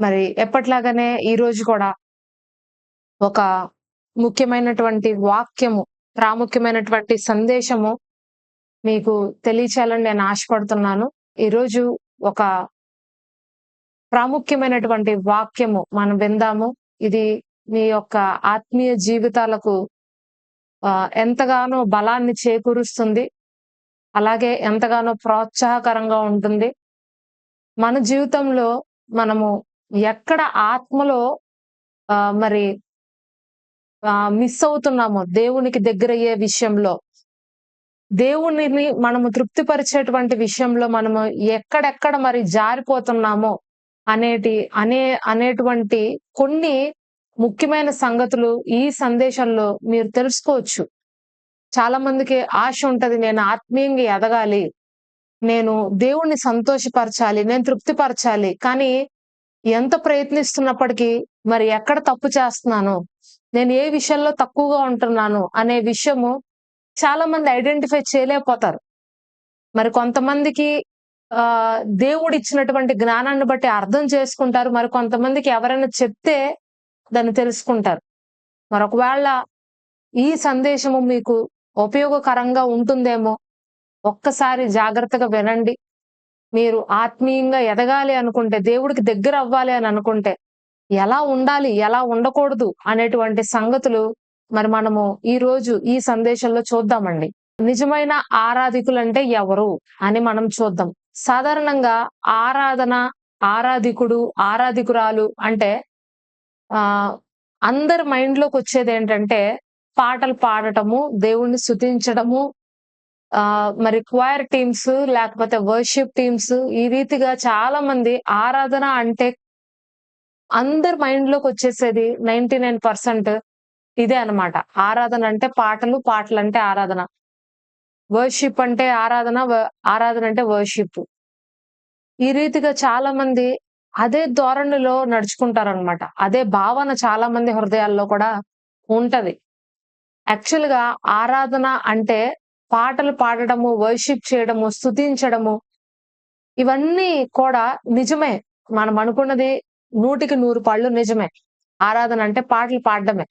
మరి ఎప్పట్లాగానే ఈ రోజు కూడా ఒక ముఖ్యమైనటువంటి వాక్యము, ప్రాముఖ్యమైనటువంటి సందేశము మీకు తెలియచేయాలని నేను ఆశపడుతున్నాను. ఈరోజు ఒక ప్రాముఖ్యమైనటువంటి వాక్యము మనం విందాము. ఇది మీ యొక్క ఆత్మీయ జీవితాలకు ఎంతగానో బలాన్ని చేకూరుస్తుంది. అలాగే ఎంతగానో ప్రోత్సాహకరంగా ఉంటుంది. మన జీవితంలో మనము ఎక్కడ ఆత్మలో మరి మిస్ అవుతున్నామో దేవునికి దగ్గరయ్యే విషయంలో, దేవునిని మనము తృప్తిపరిచేటువంటి విషయంలో మనము ఎక్కడెక్కడ మరి జారిపోతున్నామో అనేటువంటి కొన్ని ముఖ్యమైన సంగతులు ఈ సందేశంలో మీరు తెలుసుకోవచ్చు. చాలా మందికి ఆశ ఉంటది, నేను ఆత్మీయంగా ఎదగాలి, నేను దేవుణ్ణి సంతోషపరచాలి, నేను తృప్తిపరచాలి. కానీ ఎంత ప్రయత్నిస్తున్నప్పటికీ మరి ఎక్కడ తప్పు చేస్తున్నాను, నేను ఏ విషయంలో తక్కువగా ఉంటున్నాను అనే విషయము చాలా మంది ఐడెంటిఫై చేయలేకపోతారు. మరి కొంతమందికి దేవుడు ఇచ్చినటువంటి జ్ఞానాన్ని బట్టి అర్థం చేసుకుంటారు. మరి కొంతమందికి ఎవరైనా చెప్తే దాన్ని తెలుసుకుంటారు. మరి ఒకవేళ ఈ సందేశము మీకు ఉపయోగకరంగా ఉంటుందేమో, ఒక్కసారి జాగ్రత్తగా వినండి. మీరు ఆత్మీయంగా ఎదగాలి అనుకుంటే, దేవుడికి దగ్గర అవ్వాలి అని అనుకుంటే, ఎలా ఉండాలి, ఎలా ఉండకూడదు అనేటువంటి సంగతులు మరి మనము ఈ రోజు ఈ సందేశంలో చూద్దామండి. నిజమైన ఆరాధికులంటే ఎవరు అని మనం చూద్దాం. సాధారణంగా ఆరాధన, ఆరాధికుడు, ఆరాధికురాలు అంటే అందరి మైండ్ లోకి వచ్చేది ఏంటంటే పాటలు పాడటము, దేవుణ్ణి స్తుతించడము, మరి క్వైర్ టీమ్స్ లేకపోతే వర్షిప్ టీమ్స్, ఈ రీతిగా చాలా మంది ఆరాధన అంటే అందరి మైండ్ లోకి వచ్చేసేది 99% ఇదే అన్నమాట. ఆరాధన అంటే పాటలు, పాటలు అంటే ఆరాధన, వర్షిప్ అంటే ఆరాధన, ఆరాధన అంటే వర్షిప్. ఈ రీతిగా చాలా మంది అదే ధోరణిలో నడుచుకుంటారనమాట. అదే భావన చాలా మంది హృదయాల్లో కూడా ఉంటది. యాక్చువల్ గా ఆరాధన అంటే పాటలు పాడడము, వర్షిప్ చేయడము, స్తుతించడము, ఇవన్నీ కూడా నిజమే. మనం అనుకున్నది 100కి 100 పళ్ళు నిజమే. ఆరాధన అంటే పాటలు పాడడమే.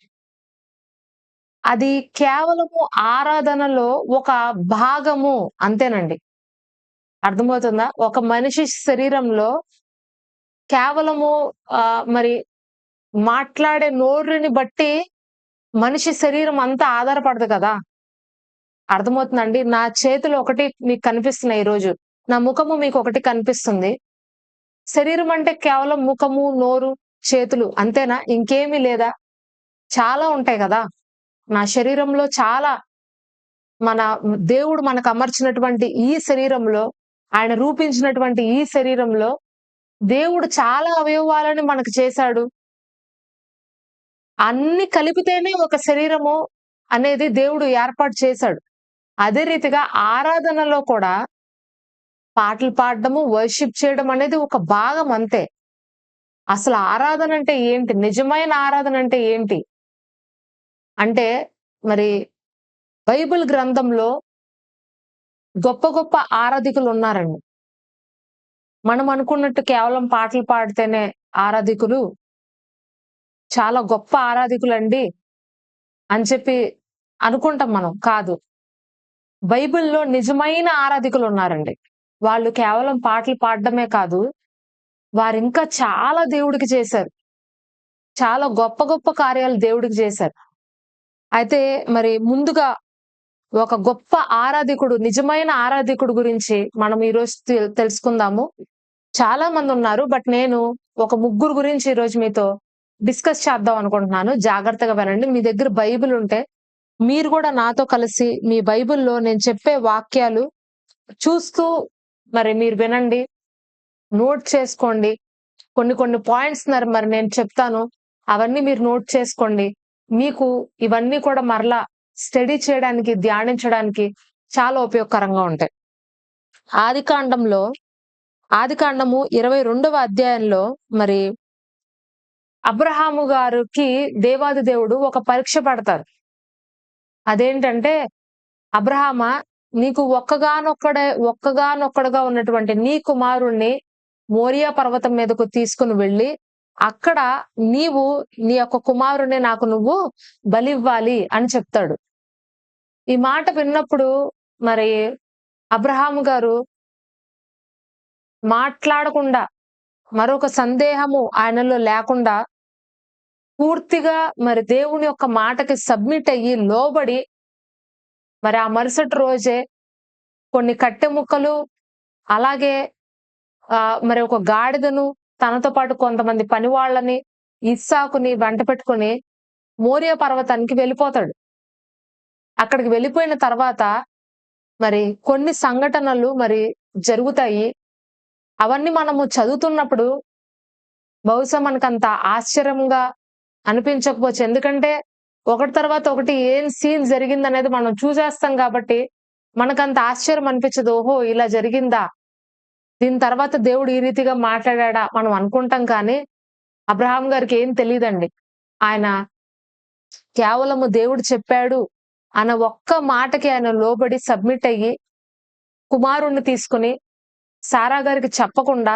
అది కేవలము ఆరాధనలో ఒక భాగము అంతేనండి. అర్థమవుతుందా? ఒక మనిషి శరీరంలో కేవలము మరి మాట్లాడే నోరుని బట్టి మనిషి శరీరం అంతా ఆధారపడదు కదా. అర్థమవుతుందండి? నా చేతులు ఒకటి మీకు కనిపిస్తున్నాయి ఈరోజు, నా ముఖము మీకు ఒకటి కనిపిస్తుంది. శరీరం అంటే కేవలం ముఖము, నోరు, చేతులు అంతేనా? ఇంకేమీ లేదా? చాలా ఉంటాయి కదా. నా శరీరంలో చాలా, మన దేవుడు మనకు అమర్చినటువంటి ఈ శరీరంలో, ఆయన రూపించినటువంటి ఈ శరీరంలో దేవుడు చాలా అవయవాలను మనకు చేశాడు. అన్ని కలిపితేనే ఒక శరీరము అనేది దేవుడు ఏర్పాటు చేశాడు. అదే రీతిగా ఆరాధనలో కూడా పాటలు పాడడము, వర్షిప్ చేయడం అనేది ఒక భాగం అంతే. అసలు ఆరాధన అంటే ఏంటి? నిజమైన ఆరాధన అంటే ఏంటి అంటే, మరి బైబిల్ గ్రంథంలో గొప్ప గొప్ప ఆరాధికులు ఉన్నారండి. మనం అనుకున్నట్టు కేవలం పాటలు పాడితేనే ఆరాధికులు, చాలా గొప్ప ఆరాధికులండి అని చెప్పి అనుకుంటాం మనం. కాదు. బైబిల్‌లో నిజమైన ఆరాధికులు ఉన్నారండి. వాళ్ళు కేవలం పాటలు పాడడమే కాదు, వారింకా చాలా దేవుడికి చేశారు. చాలా గొప్ప గొప్ప కార్యాలు దేవుడికి చేశారు. అయితే మరి ముందుగా ఒక గొప్ప ఆరాధికుడు, నిజమైన ఆరాధికుడు గురించి మనం ఈరోజు తెలుసుకుందాము. చాలా మంది ఉన్నారు. బట్ నేను ఒక ముగ్గురు గురించి ఈరోజు మీతో డిస్కస్ చేద్దాం అనుకుంటున్నాను. జాగ్రత్తగా వినండి. మీ దగ్గర బైబిల్ ఉంటే మీరు కూడా నాతో కలిసి మీ బైబిల్‌లో నేను చెప్పే వాక్యాలు చూస్తూ మరి మీరు వినండి. నోట్ చేసుకోండి. కొన్ని కొన్ని పాయింట్స్ మరి నేను చెప్తాను. అవన్నీ మీరు నోట్ చేసుకోండి. మీకు ఇవన్నీ కూడా మరలా స్టడీ చేయడానికి, ధ్యానించడానికి చాలా ఉపయోగకరంగా ఉంటాయి. ఆదికాండము 22వ అధ్యాయంలో మరి అబ్రహాము గారికి దేవాది దేవుడు ఒక పరీక్ష పెడతారు. అదేంటంటే, అబ్రహామా, నీకు ఒక్కగానొక్కడుగా ఉన్నటువంటి నీ కుమారుణ్ణి మోరియా పర్వతం మీదకు తీసుకుని వెళ్ళి అక్కడ నీవు నీ యొక్క కుమారుని నాకు నువ్వు బలివ్వాలి అని చెప్తాడు. ఈ మాట విన్నప్పుడు మరి అబ్రహాము గారు మాట్లాడకుండా, మరొక సందేహము ఆయనలో లేకుండా పూర్తిగా మరి దేవుని యొక్క మాటకి సబ్మిట్ అయ్యి లోబడి, మరి ఆ మరుసటి రోజే కొన్ని కట్టె ముక్కలు, అలాగే మరి ఒక గాడిదను, తనతో పాటు కొంతమంది పనివాళ్ళని, ఇస్సాకుని వెంట పెట్టుకొని మోరియా పర్వతానికి వెళ్ళిపోతాడు. అక్కడికి వెళ్ళిపోయిన తర్వాత మరి కొన్ని సంఘటనలు మరి జరుగుతాయి. అవన్నీ మనము చదువుతున్నప్పుడు బహుశా మనకంత ఆశ్చర్యంగా అనిపించకపోవచ్చు. ఎందుకంటే ఒకటి తర్వాత ఒకటి ఏం సీన్ జరిగిందనేది మనం చూసేస్తాం కాబట్టి మనకంత ఆశ్చర్యం అనిపించదు. ఓహో! ఇలా జరిగిందా? దీని తర్వాత దేవుడు ఈ రీతిగా మాట్లాడా మనం అనుకుంటాం. కానీ అబ్రహాం గారికి ఏం తెలీదండి. ఆయన కేవలము దేవుడు చెప్పాడు అన్న ఒక్క మాటకి ఆయన లోబడి సబ్మిట్ అయ్యి కుమారుణ్ణి తీసుకొని సారా గారికి చెప్పకుండా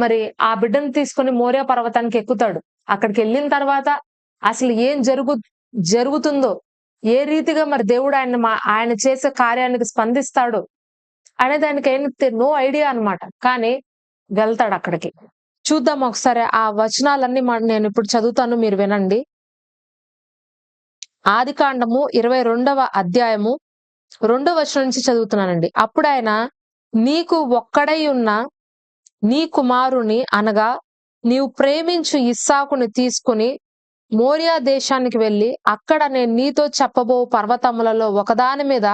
మరి ఆ బిడ్డను తీసుకొని మోరియా పర్వతానికి ఎక్కుతాడు. అక్కడికి వెళ్ళిన తర్వాత అసలు ఏం జరుగుతుందో, ఏ రీతిగా మరి దేవుడు ఆయన చేసే కార్యానికి స్పందిస్తాడు అనే దానికి నో ఐడియా అన్నమాట. కానీ వెళ్తాడు అక్కడికి. చూద్దాం ఒకసారి ఆ వచనాలన్నీ నేను ఇప్పుడు చదువుతాను, మీరు వినండి. ఆదికాండము 22వ అధ్యాయము 2వ వచనం నుంచి చదువుతున్నానండి. అప్పుడు ఆయన, నీకు ఒక్కడై ఉన్న నీ కుమారుని అనగా నీవు ప్రేమించు ఇస్సాకుని తీసుకుని మోరియా దేశానికి వెళ్ళి అక్కడ నేను నీతో చెప్పబో పర్వతములలో ఒకదాని మీద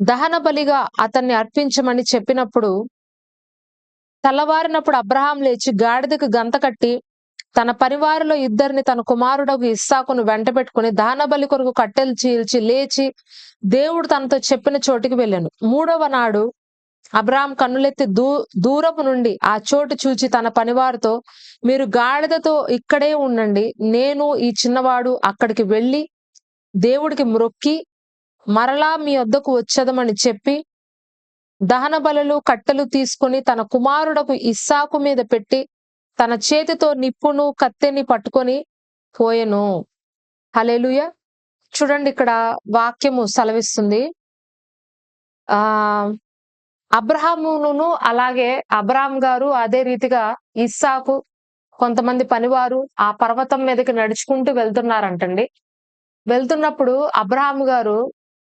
దహన బలిగా అతన్ని అర్పించమని చెప్పినప్పుడు, తెల్లవారినప్పుడు అబ్రహాం లేచి గాడిదకు గంత కట్టి తన పరివారిలో ఇద్దరిని తన కుమారుడకు ఇస్సాకును వెంట పెట్టుకుని దహన బలి కొరకు కట్టెలు చీల్చి లేచి దేవుడు తనతో చెప్పిన చోటికి వెళ్ళాను. 3వ నాడు అబ్రహాం కన్నులెత్తి దూరపు నుండి ఆ చోటు చూచి తన పనివారితో, మీరు గాడిదతో ఇక్కడే ఉండండి, నేను ఈ చిన్నవాడు అక్కడికి వెళ్ళి దేవుడికి మ్రొక్కి మరలా మీ వద్దకు వచ్చేదమని చెప్పి దహన బలులు కట్టెలు తీసుకుని తన కుమారుడకు ఇస్సాకు మీద పెట్టి తన చేతితో నిప్పును కత్తెని పట్టుకొని పోయెను. హల్లెలూయా. చూడండి, ఇక్కడ వాక్యము సెలవిస్తుంది. అబ్రహామును అలాగే అబ్రహాం గారు అదే రీతిగా ఇస్సాకు కొంతమంది పనివారు ఆ పర్వతం మీదకి నడుచుకుంటూ వెళ్తున్నారంటండి. వెళ్తున్నప్పుడు అబ్రహాం గారు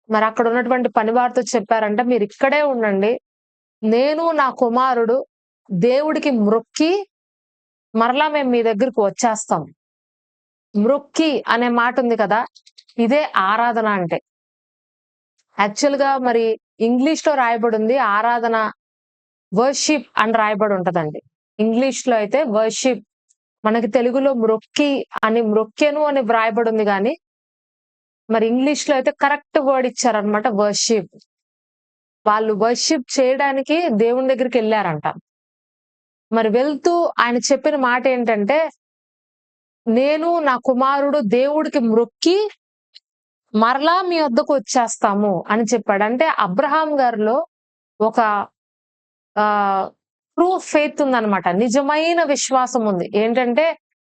మరి అక్కడ ఉన్నటువంటి పనివారితో చెప్పారంట, మీరు ఇక్కడే ఉండండి, నేను నా కుమారుడు దేవుడికి మ్రొక్కి మరలా మేము మీ దగ్గరికి వచ్చేస్తాం. మ్రొక్కి అనే మాట ఉంది కదా, ఇదే ఆరాధన అంటే. యాక్చువల్ గా మరి ఇంగ్లీష్ లో రాయబడి ఉంది ఆరాధన, వర్షిప్ అని రాయబడి ఉంటదండి. ఇంగ్లీష్ లో అయితే వర్షిప్, మనకి తెలుగులో మ్రొక్కెను అని వ్రాయబడి ఉంది. కానీ మరి ఇంగ్లీష్ లో అయితే కరెక్ట్ వర్డ్ ఇచ్చారనమాట, వర్షిప్. వాళ్ళు వర్షిప్ చేయడానికి దేవుని దగ్గరికి వెళ్ళారంట. మరి వెళ్తూ ఆయన చెప్పిన మాట ఏంటంటే, నేను నా కుమారుడు దేవుడికి మ్రొక్కి మరలా మీ వద్దకు వచ్చేస్తాము అని చెప్పాడు. అంటే అబ్రహాం గారిలో ఒక ట్రూ ఫెయిత్ ఉందన్నమాట, నిజమైన విశ్వాసం ఉంది. ఏంటంటే,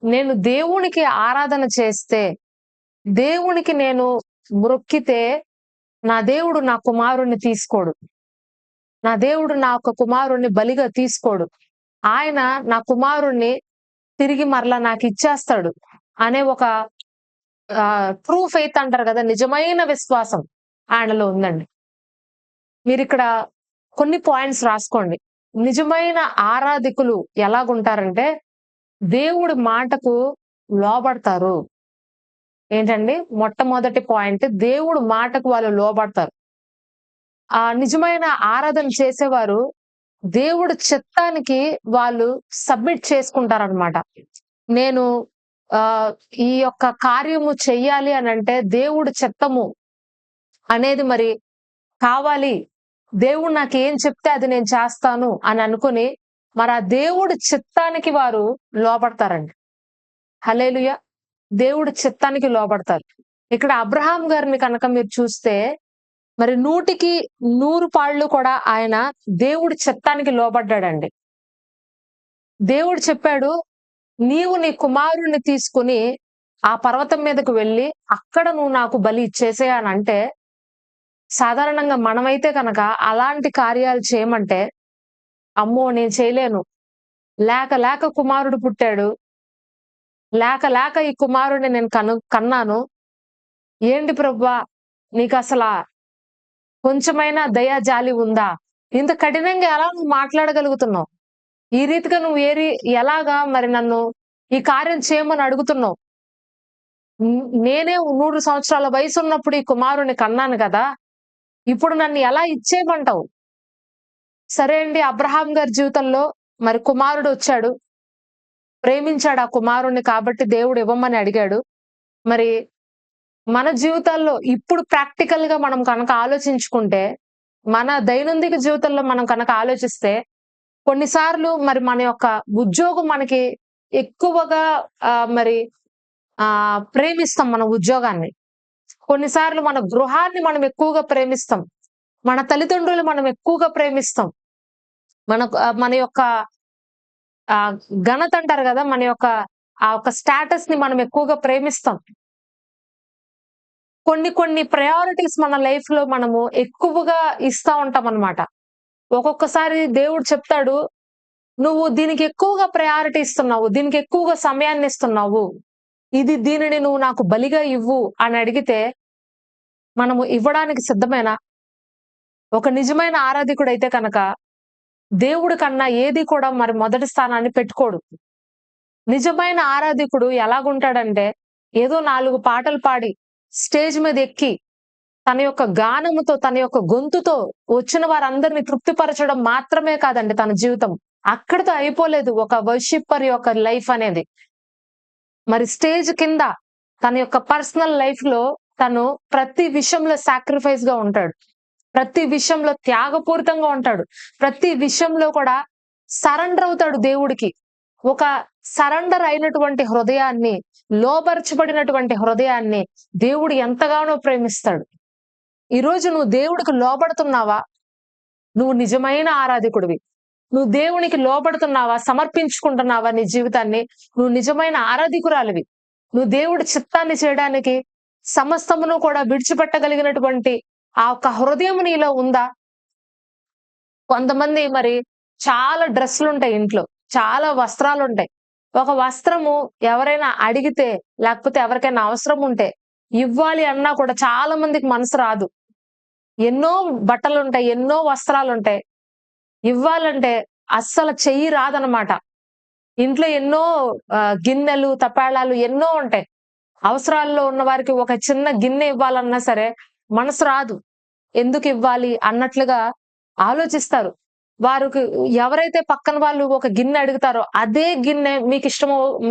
నేను దేవునికి ఆరాధన చేస్తే, దేవునికి నేను మ్రొక్కితే నా దేవుడు నా కుమారుణ్ణి తీసుకోడు, నా దేవుడు నా ఒక కుమారుణ్ణి బలిగా తీసుకోడు, ఆయన నా కుమారుణ్ణి తిరిగి మరలా నాకు ఇచ్చేస్తాడు అనే ఒక ట్రూ ఫెయిత్ అంటారు కదా, నిజమైన విశ్వాసం ఆయనలో ఉందండి. మీరు ఇక్కడ కొన్ని పాయింట్స్ రాసుకోండి. నిజమైన ఆరాధికులు ఎలాగుంటారంటే దేవుడి మాటకు లోబడతారు. ఏంటండి మొట్టమొదటి పాయింట్, దేవుడు మాటకు వాళ్ళు లోబడతారు. నిజమైన ఆరాధన చేసేవారు దేవుడి చిత్తానికి వాళ్ళు సబ్మిట్ చేసుకుంటారనమాట. నేను ఈ యొక్క కార్యము చెయ్యాలి అని అంటే దేవుడి చిత్తము అనేది మరి కావాలి, దేవుడు నాకు ఏం చెప్తే అది నేను చేస్తాను అని అనుకుని మరి ఆ దేవుడి చిత్తానికి వారు లోబడతారండి. హల్లెలూయా. దేవుడి చిత్తానికి లోబడతారు. ఇక్కడ అబ్రహాం గారిని కనుక మీరు చూస్తే మరి 100కి 100 పాళ్ళు కూడా ఆయన దేవుడి చిత్తానికి లోబడ్డాడండి. దేవుడు చెప్పాడు, నీవు నీ కుమారుడిని తీసుకొని ఆ పర్వతం మీదకు వెళ్ళి అక్కడ నువ్వు నాకు బలి ఇచ్చేసేయ్ అనంటే, సాధారణంగా మనమైతే గనక అలాంటి కార్యాలు చేయమంటే, అమ్మో! నేను చేయలేను. లేక లేక కుమారుడు పుట్టాడు. లేక లేక ఈ కుమారుడిని నేను కన్నాను. ఏంటి ప్రభువా! నీకసలా కొంచెమైనా దయ, జాలి ఉందా? ఇంత కఠినంగా ఎలా నువ్వు మాట్లాడగలుగుతున్నావు? ఈ రీతిగా నువ్వు ఎలాగా మరి నన్ను ఈ కార్యం చేయమని అడుగుతున్నావు? నేనే 100 సంవత్సరాల వయసున్నప్పుడు ఈ కుమారుడిని కన్నాను గదా! ఇప్పుడు నన్ను ఎలా ఇచ్చేయమంటావు? సరే అండి. అబ్రహాం గారి జీవితంలో మరి కుమారుడొచ్చాడు. ప్రేమించాడు ఆ కుమారుడిని కాబట్టి దేవుడు ఇవ్వమని అడిగాడు. మరి మన జీవితాల్లో ఇప్పుడు ప్రాక్టికల్‌గా మనం కనుక ఆలోచించుకుంటే, మన దైనందిక జీవితంలో మనం కనుక ఆలోచిస్తే, కొన్నిసార్లు మరి మన యొక్క ఉద్యోగం మనకి ఎక్కువగా మరి ప్రేమిస్తాం మన ఉద్యోగాన్ని. కొన్నిసార్లు మన గృహాన్ని మనం ఎక్కువగా ప్రేమిస్తాం. మన తల్లిదండ్రులు మనం ఎక్కువగా ప్రేమిస్తాం. మన యొక్క ఘనత అంటారు గదా! మన యొక్క ఆ ఒక స్టేటస్‌ని మనం ఎక్కువగా ప్రేమిస్తాం. కొన్ని ప్రయారిటీస్ మన లైఫ్‌లో మనము ఎక్కువగా ఇస్తా ఉంటామనమాట. ఒక్కొక్కసారి దేవుడు చెప్తాడు, "నువ్వు దీనికి ఎక్కువగా ప్రయారిటీ ఇస్తున్నావు. దీనికి ఎక్కువగా సమయాన్నిస్తున్నావు. దీనిని నువ్వు నాకు బలిగా ఇవ్వు" అని అడిగితే, మనము ఇవ్వడానికి సిద్ధమేనా? ఒక నిజమైన ఆరాధికుడైతే కనక, దేవుడి కన్నా ఏది కూడా మరి మొదటి స్థానాన్ని పెట్టుకోడు. నిజమైన ఆరాధికుడు ఎలాగుంటాడంటే, ఏదో 4 పాటలు పాడి, స్టేజ్ మీద ఎక్కి, తన యొక్క గానముతో, తన యొక్క గొంతుతో వచ్చిన వారందరిని తృప్తిపరచడం మాత్రమే కాదండి తన జీవితం. అక్కడితో అయిపోలేదు ఒక వర్షిప్పర్ యొక్క లైఫ్ అనేది. మరి స్టేజ్ కింద తన యొక్క పర్సనల్ లైఫ్‌లో తను ప్రతి విషయంలో సాక్రిఫైస్‌గా ఉంటాడు. ప్రతి విషయంలో త్యాగపూరితంగా ఉంటాడు. ప్రతి విషయంలో కూడా సరెండర్ అవుతాడు దేవుడికి. ఒక సరెండర్ అయినటువంటి హృదయాన్ని, లోబరచబడినటువంటి హృదయాన్ని దేవుడు ఎంతగానో ప్రేమిస్తాడు. ఈరోజు నువ్వు దేవుడికి లోబడుతున్నావా? నువ్వు నిజమైన ఆరాధికుడివి. నువ్వు దేవునికి లోబడుతున్నావా? సమర్పించుకుంటున్నావా నీ జీవితాన్ని? నువ్వు నిజమైన ఆరాధికురాలివి. నువ్వు దేవుడి చిత్తాన్ని చేయడానికి సమస్తమును కూడా విడిచిపెట్టగలిగినటువంటి ఆ ఒక్క హృదయం నీలో ఉందా? కొంతమంది మరి చాలా డ్రెస్సులుంటాయి ఇంట్లో. చాలా వస్త్రాలుంటాయి. ఒక వస్త్రము ఎవరైనా అడిగితే, లేకపోతే ఎవరికైనా అవసరం ఉంటే ఇవ్వాలి అన్నా కూడా చాలా మందికి మనసు రాదు. ఎన్నో బట్టలుంటాయి. ఎన్నో వస్త్రాలుంటాయి. ఇవ్వాలంటే అస్సలు చెయ్యి రాదనమాట. ఇంట్లో ఎన్నో గిన్నెలు, తపాళాలు ఎన్నో ఉంటాయి. అవసరాల్లో ఉన్న వారికి ఒక చిన్న గిన్నె ఇవ్వాలన్నా సరే మనసు రాదు. ఎందుకివ్వాలి అన్నట్లుగా ఆలోచిస్తారు. వారికి ఎవరైతే పక్కన వాళ్ళు ఒక గిన్నె అడుగుతారో అదే గిన్నె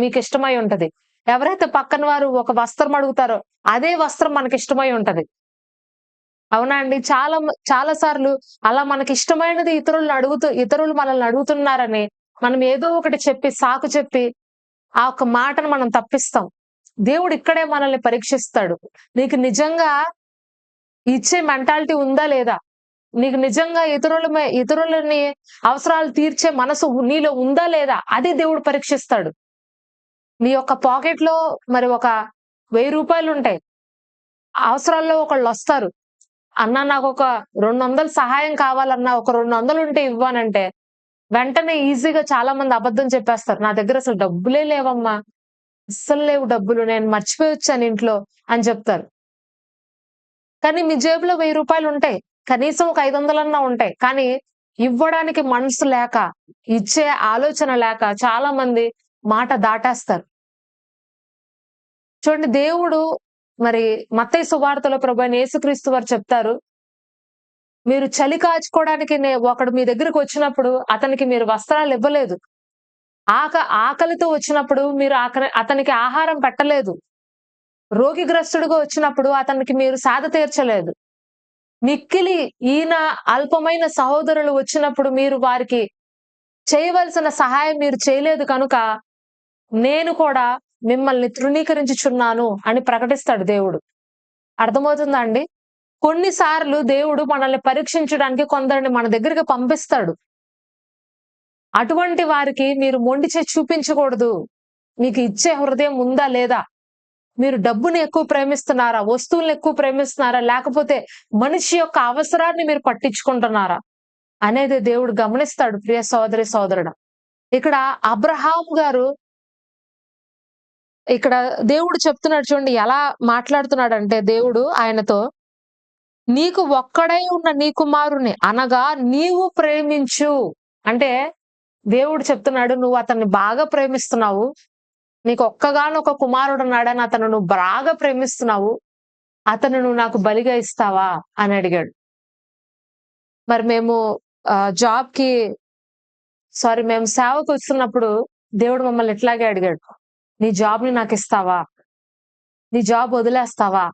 మీకిష్టమై ఉంటది. ఎవరైతే పక్కన వారు ఒక వస్త్రం అడుగుతారో అదే వస్త్రం మనకిష్టమై ఉంటది. అవునా అండి? చాలా సార్లు అలా మనకిష్టమైనది ఇతరులు మనల్ని అడుగుతున్నారని మనం ఏదో ఒకటి చెప్పి, సాకు చెప్పి, ఆ ఒక్క మాటను మనం తప్పిస్తాం. దేవుడు ఇక్కడే మనల్ని పరీక్షిస్తాడు. నీకు నిజంగా ఇచ్చే మెంటాలిటీ ఉందా లేదా? నీకు నిజంగా ఇతరులని అవసరాలు తీర్చే మనసు నీలో ఉందా లేదా? అది దేవుడు పరీక్షిస్తాడు. నీ యొక్క పాకెట్‌లో మరి ఒక రూ. 1000 అవసరాల్లో ఒకళ్ళొస్తారు. అన్నా నాకొక 200 సహాయం కావాలన్నా, ఒక 200 ఉంటే ఇవ్వనంటే, వెంటనే ఈజీగా చాలా మంది అబద్ధం చెప్పేస్తారు. నా దగ్గర అసలు డబ్బులే లేవమ్మా. అస్సలు లేవు డబ్బులు. నేను మర్చిపోయొచ్చాను ఇంట్లో అని చెప్తారు. కానీ మీ జేబులో రూ. 1000 ఉంటాయి. కనీసం ఒక 500 ఉంటాయి. కానీ ఇవ్వడానికి మనసు లేక, ఇచ్చే ఆలోచన లేక చాలా మంది మాట దాటేస్తారు. చూడండి దేవుడు మరి మత్తయి సువార్తలో ప్రభువైన యేసుక్రీస్తు వారు చెప్తారు. మీరు చలి కాచుకోవడానికి ఒకడు మీ దగ్గరకొచ్చినప్పుడు అతనికి మీరు వస్త్రాలు ఇవ్వలేదు. ఆకలితో వచ్చినప్పుడు మీరు అతనికి ఆహారం పెట్టలేదు. రోగిగ్రస్తుడుగా వచ్చినప్పుడు అతనికి మీరు సేద తీర్చలేదు. మిక్కిలి ఈయన అల్పమైన సహోదరులు వచ్చినప్పుడు మీరు వారికి చేయవలసిన సహాయం మీరు చేయలేదు కనుక, నేను కూడా మిమ్మల్ని తృణీకరించుచున్నాను అని ప్రకటిస్తాడు దేవుడు. అర్థమవుతుందా అండి? కొన్ని సార్లు దేవుడు మనల్ని పరీక్షించడానికి కొందరిని మన దగ్గరికి పంపిస్తాడు. అటువంటి వారికి మీరు మొండి చేయి చూపించకూడదు. మీకు ఇచ్చే హృదయం ఉందా లేదా? మీరు డబ్బుని ఎక్కువ ప్రేమిస్తున్నారా? వస్తువుల్ని ఎక్కువ ప్రేమిస్తున్నారా? లేకపోతే మనిషి యొక్క అవసరాన్ని మీరు పట్టించుకుంటున్నారా? అనేది దేవుడు గమనిస్తాడు ప్రియ సోదరి, సోదరుడా. ఇక్కడ అబ్రహాము గారు ఇక్కడ దేవుడు చెప్తున్నాడు చూడండి ఎలా మాట్లాడుతున్నాడంటే దేవుడు ఆయనతో, "నీకు ఒక్కడై ఉన్న నీ కుమారుని అనగా నీవు ప్రేమించు." అంటే దేవుడు చెప్తున్నాడు, "నువ్వు అతన్ని బాగా ప్రేమిస్తున్నావు. నీకు ఒక్కగానొక కుమారుడున్నాడని అతను నువ్వు బాగా ప్రేమిస్తున్నావు. అతను నువ్వు నాకు బలిగా ఇస్తావా?" అని అడిగాడు. మరి మేము జాబ్‌కి మేము సేవకొస్తున్నప్పుడు దేవుడు మమ్మల్ని ఇట్లాగే అడిగాడు. "నీ జాబ్‌ని నాకిస్తావా? నీ జాబ్ వదిలేస్తావా?"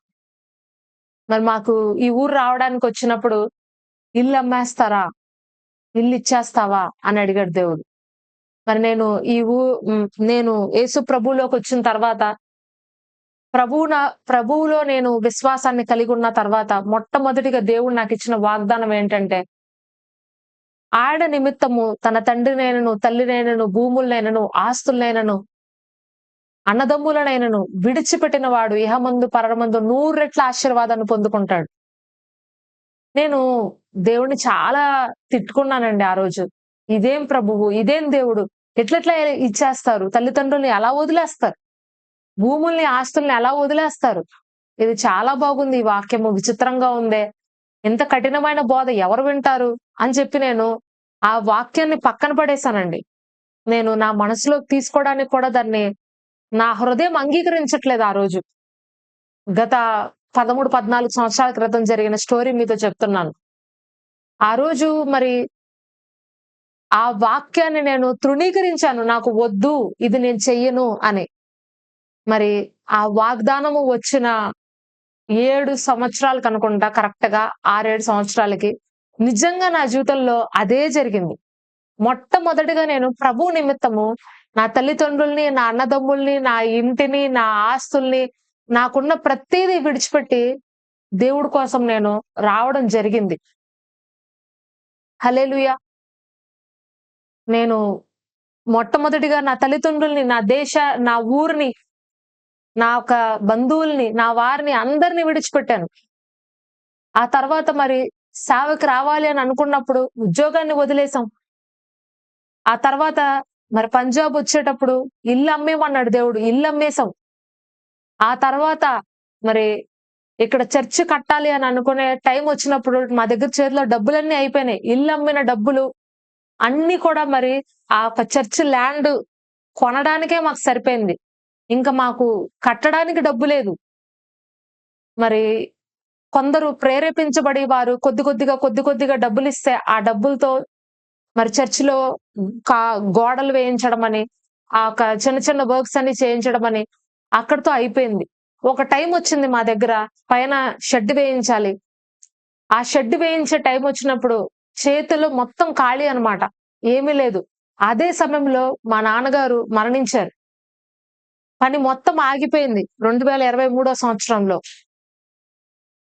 మరి మాకు ఈ ఊరు రావడానికొచ్చినప్పుడు "ఇల్లు అమ్మేస్తారా? ఇల్లు ఇచ్చేస్తావా?" అని అడిగాడు దేవుడు. మరి నేను యేసు ప్రభువులోకొచ్చిన తర్వాత ప్రభువులో నేను విశ్వాసాన్ని కలిగున్న తర్వాత మొట్టమొదటిగా దేవుడు నాకిచ్చిన వాగ్దానం ఏంటంటే, ఆడ నిమిత్తము తన తండ్రినైనను, తల్లినైనను, భూములనైనను, ఆస్తులనైనను, అన్నదమ్ములనైనను విడిచిపెట్టిన వాడు ఇహమందు పరమందు 100 రెట్ల ఆశీర్వాదాన్ని పొందుకుంటాడు. నేను దేవుడిని చాలా తిట్టుకున్నానండి ఆ రోజు. ఇదేం ప్రభువు, ఇదేం దేవుడు, ఎట్లెట్లా ఇచ్చేస్తారు? తల్లిదండ్రుల్ని ఎలా వదిలేస్తారు? భూముల్ని, ఆస్తుల్ని ఎలా వదిలేస్తారు? ఇది చాలా బాగుంది ఈ వాక్యము, విచిత్రంగా ఉందే. ఇంత కఠినమైన బోధ ఎవరు వింటారు? అని చెప్పి నేను ఆ వాక్యాన్ని పక్కన పడేశానండి. నేను నా మనసులోకి తీసుకోవడానికి కూడా దాన్ని నా హృదయం అంగీకరించట్లేదు ఆ రోజు. గత 13, 14 సంవత్సరాల క్రితం జరిగిన స్టోరీ మీతో చెప్తున్నాను. ఆ రోజు మరి ఆ వాక్యాన్ని నేను తృణీకరించాను. నాకు వద్దు, ఇది నేను చెయ్యను అని. మరి ఆ వాగ్దానము వచ్చిన 7 సంవత్సరాలకనుకుంటా కరెక్ట్‌గా 6, 7 సంవత్సరాలకి నిజంగా నా జీవితంలో అదే జరిగింది. మొట్టమొదటిగా నేను ప్రభువు నిమిత్తము నా తల్లిదండ్రుల్ని, నా అన్నదమ్ముల్ని, నా ఇంటిని, నా ఆస్తుల్ని, నాకున్న ప్రతీదీ విడిచిపెట్టి దేవుడి కోసం నేను రావడం జరిగింది. హల్లెలూయా! నేను మొట్టమొదటిగా నా తల్లిదండ్రుల్ని, నా ఊరిని, నా యొక్క బంధువుల్ని, నా వారిని అందరిని విడిచిపెట్టాను. ఆ తర్వాత మరి సేవకి రావాలి అని అనుకున్నప్పుడు ఉద్యోగాన్ని వదిలేసాం. ఆ తర్వాత మరి పంజాబ్ వచ్చేటప్పుడు ఇల్లు అమ్మేమన్నాడు దేవుడు. ఇల్లు అమ్మేసాం. ఆ తర్వాత మరి ఇక్కడ చర్చ్ కట్టాలి అని అనుకునే టైం వచ్చినప్పుడు మా దగ్గర చేతిలో డబ్బులన్నీ అయిపోయినాయి. ఇల్లు అమ్మిన డబ్బులు అన్నీ కూడా మరి ఆ యొక్క చర్చ్ ల్యాండ్ కొనడానికే మాకు సరిపోయింది. ఇంకా మాకు కట్టడానికి డబ్బు లేదు. మరి కొందరు ప్రేరేపించబడి వారు కొద్ది కొద్దిగా డబ్బులిస్తే ఆ డబ్బులతో మరి చర్చిలో కా గోడలు వేయించడమని, ఆ ఒక చిన్న చిన్న వర్క్స్ అన్ని చేయించడమని అక్కడితో అయిపోయింది. ఒక టైమొచ్చింది మా దగ్గర పైన షెడ్ వేయించాలి. ఆ షెడ్ వేయించే టైమొచ్చినప్పుడు చేతులు మొత్తం ఖాళీ అన్నమాట. ఏమీ లేదు. అదే సమయంలో మా నాన్నగారు మరణించారు. పని మొత్తం ఆగిపోయింది. 2023 సంవత్సరంలో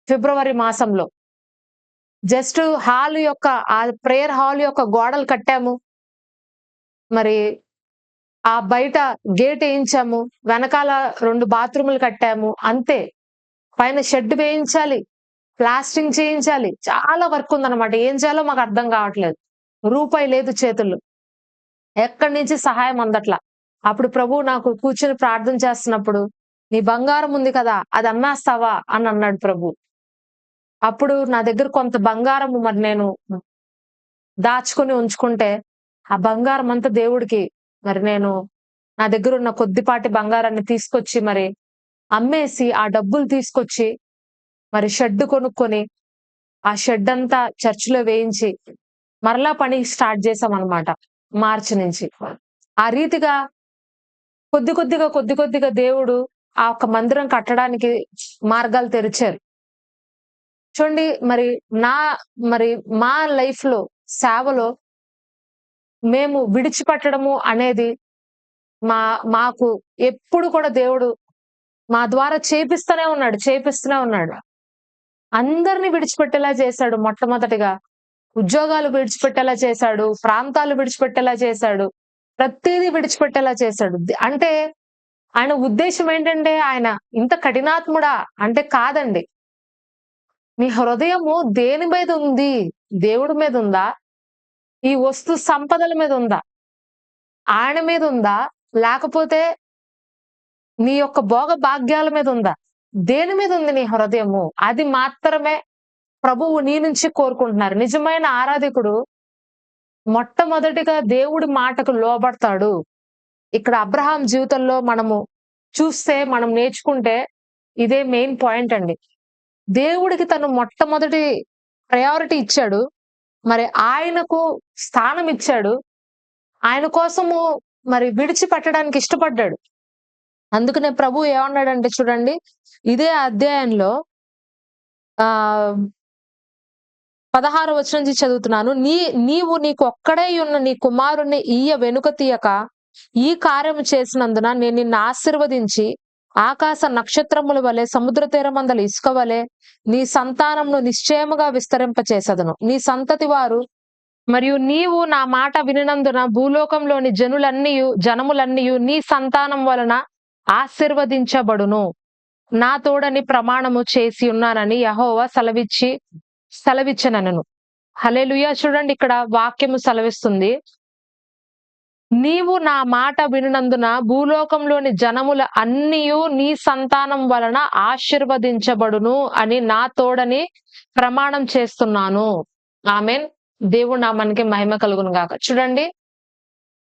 ఫిబ్రవరి మాసంలో. జస్ట్ ఆ ప్రేయర్ హాల్ యొక్క గోడలు కట్టాము. మరి ఆ బయట గేటేయించాము. వెనకాల 2 బాత్రూములు కట్టాము. అంతే. పైన షెడ్ వేయించాలి. ప్లాస్టింగ్ చేయించాలి. చాలా వర్క్ ఉందన్నమాట. ఏం చేయాలో మాకు అర్థం కావట్లేదు. రూపాయి లేదు చేతుల్లో. ఎక్కడి నుంచి సహాయం అందట్ల. అప్పుడు ప్రభువు నాకు కూర్చొని ప్రార్థన చేస్తున్నప్పుడు, "నీ బంగారం ఉంది కదా! అది అమ్మేస్తావా?" అని అన్నాడు ప్రభువు. అప్పుడు నా దగ్గర కొంత బంగారము మరి నేను దాచుకొని ఉంచుకుంటే, ఆ బంగారం అంతా దేవుడికి మరి నేను నా దగ్గరున్న కొద్దిపాటి బంగారాన్ని తీసుకొచ్చి మరి అమ్మేసి, ఆ డబ్బులు తీసుకొచ్చి మరి షెడ్ కొనుక్కొని, ఆ షెడ్ అంతా చర్చ్‌లో వేయించి, మరలా పని స్టార్ట్ చేశామన్నమాట మార్చి నుంచి. ఆ రీతిగా కొద్ది కొద్దిగా దేవుడు ఆ ఒక్క మందిరం కట్టడానికి మార్గాలు తెరిచారు. చూడండి నా మరి మా లైఫ్‌లో సేవలో మేము విడిచిపెట్టడము అనేది మాకు ఎప్పుడు కూడా దేవుడు మా ద్వారా చేపిస్తూనే ఉన్నాడు. చేపిస్తూనే ఉన్నాడు. అందరిని విడిచిపెట్టేలా చేశాడు మొట్టమొదటిగా. ఉద్యోగాలు విడిచిపెట్టేలా చేశాడు, ప్రాంతాలు విడిచిపెట్టేలా చేశాడు, ప్రతిదీ విడిచిపెట్టేలా చేశాడు. అంటే ఆయన ఉద్దేశం ఏంటంటే ఆయన ఇంత కఠినాత్ముడా అంటే కాదండి. నీ హృదయము దేని మీద ఉంది? దేవుడి మీద ఉందా? ఈ వస్తు సంపదల మీద ఉందా? ఆయన మీద ఉందా? లేకపోతే నీ యొక్క భోగ భాగ్యాల మీద ఉందా? దేని మీద ఉంది నీ హృదయము? అది మాత్రమే ప్రభువు నీ నుంచి కోరుకుంటున్నారు. నిజమైన ఆరాధకుడు మొట్టమొదటిగా దేవుడి మాటకు లోబడతాడు. ఇక్కడ అబ్రహాం జీవితంలో మనము చూస్తే, మనం నేర్చుకుంటే ఇదే మెయిన్ పాయింట్ అండి. దేవుడికి తను మొట్టమొదటి ప్రయారిటీ ఇచ్చాడు. మరి ఆయనకు స్థానం ఇచ్చాడు. ఆయన కోసము మరి విడిచిపెట్టడానికి ఇష్టపడ్డాడు. అందుకనే ప్రభువు ఏమన్నాడంటే చూడండి, ఇదే అధ్యాయంలో 16వ వచనం నుంచి చదువుతున్నాను. నీవు నీకొక్కడే ఉన్న నీ కుమారుణ్ణి వెనుక తీయక ఈ కార్యము చేసినందున నేను నిన్ను ఆశీర్వదించి ఆకాశ నక్షత్రముల వలె సముద్ర తీరమందల ఇసుక వలె నీ సంతానమును నిశ్చయముగా విస్తరింపచేసెదను. నీ సంతతి వారు మరియు నీవు నా మాట వినినందున భూలోకంలోని జనములన్నీయు నీ సంతానం వలన ఆశీర్వదించబడును. నా తోడని ప్రమాణము చేసి ఉన్నానని యెహోవా సెలవిచ్చనను. హల్లెలూయా. చూడండి, ఇక్కడ వాక్యము సెలవిస్తుంది, నీవు నా మాట వినినందున భూలోకంలోని జనముల అన్నియు నీ సంతానం వలన ఆశీర్వదించబడును అని నా తోడని ప్రమాణం చేస్తున్నాను. ఆమేన్. దేవుడు నామానికి మహిమ కలుగును గాక. చూడండి,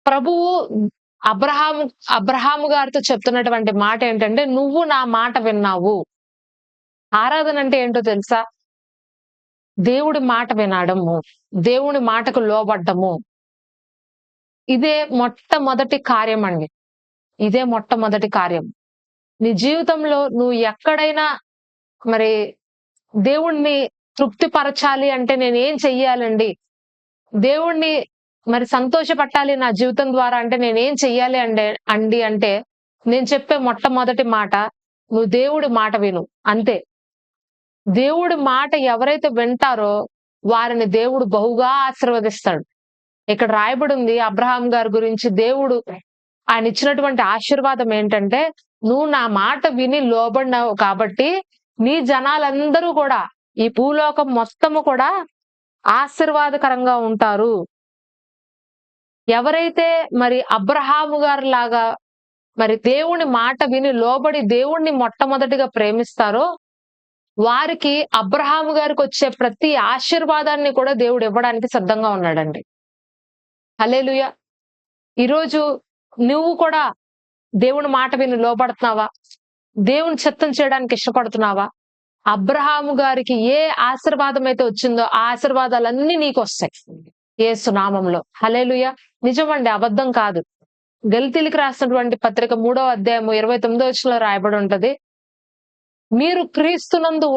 ప్రభువు అబ్రహాము గారితో చెప్తున్నటువంటి మాట ఏంటంటే, నువ్వు నా మాట విన్నావు. ఆరాధన అంటే ఏంటో తెలుసా? దేవుడి మాట వినడము, దేవుని మాటకు లోబడ్డము. ఇదే మొట్టమొదటి కార్యం అండి. ఇదే మొట్టమొదటి కార్యం. నీ జీవితంలో నువ్వు ఎక్కడైనా మరి దేవుణ్ణి తృప్తిపరచాలి అంటే నేనేం చెయ్యాలండి? దేవుణ్ణి మరి సంతోషపెట్టాలి నా జీవితం ద్వారా అంటే నేనేం చెయ్యాలి అంటే నేను చెప్పే మొట్టమొదటి మాట, నువ్వు దేవుడి మాట విను. అంతే. దేవుడి మాట ఎవరైతే వింటారో వారిని దేవుడు బహుగా ఆశీర్వదిస్తాడు. ఇక్కడ రాయబడి ఉంది అబ్రహాం గారి గురించి. దేవుడు ఆయన ఇచ్చినటువంటి ఆశీర్వాదం ఏంటంటే, నువ్వు నా మాట విని లోబడినావు కాబట్టి నీ జనాలందరూ కూడా, ఈ భూలోకం మొత్తము కూడా ఆశీర్వాదకరంగా ఉంటారు. ఎవరైతే మరి అబ్రహాము గారి లాగా మరి దేవుని మాట విని లోబడి దేవుణ్ణి మొట్టమొదటిగా ప్రేమిస్తారో వారికి అబ్రహాము గారికి వచ్చే ప్రతి ఆశీర్వాదాన్ని కూడా దేవుడు ఇవ్వడానికి సిద్ధంగా ఉన్నాడండి. హల్లెలూయా. ఈరోజు నువ్వు కూడా దేవుని మాట విని లోబడుతున్నావా? దేవుని చిత్తం చేయడానికి ఇష్టపడుతున్నావా? అబ్రహాము గారికి ఏ ఆశీర్వాదం అయితే వచ్చిందో ఆ ఆశీర్వాదాలన్నీ నీకు వస్తాయి యేసు నామంలో. హల్లెలూయా. నిజమండి, అబద్ధం కాదు. గలితీయులకు రాసినటువంటి పత్రిక 3వ అధ్యాయము 29వ వచనంలో రాయబడి ఉంటది, మీరు క్రీస్తునందు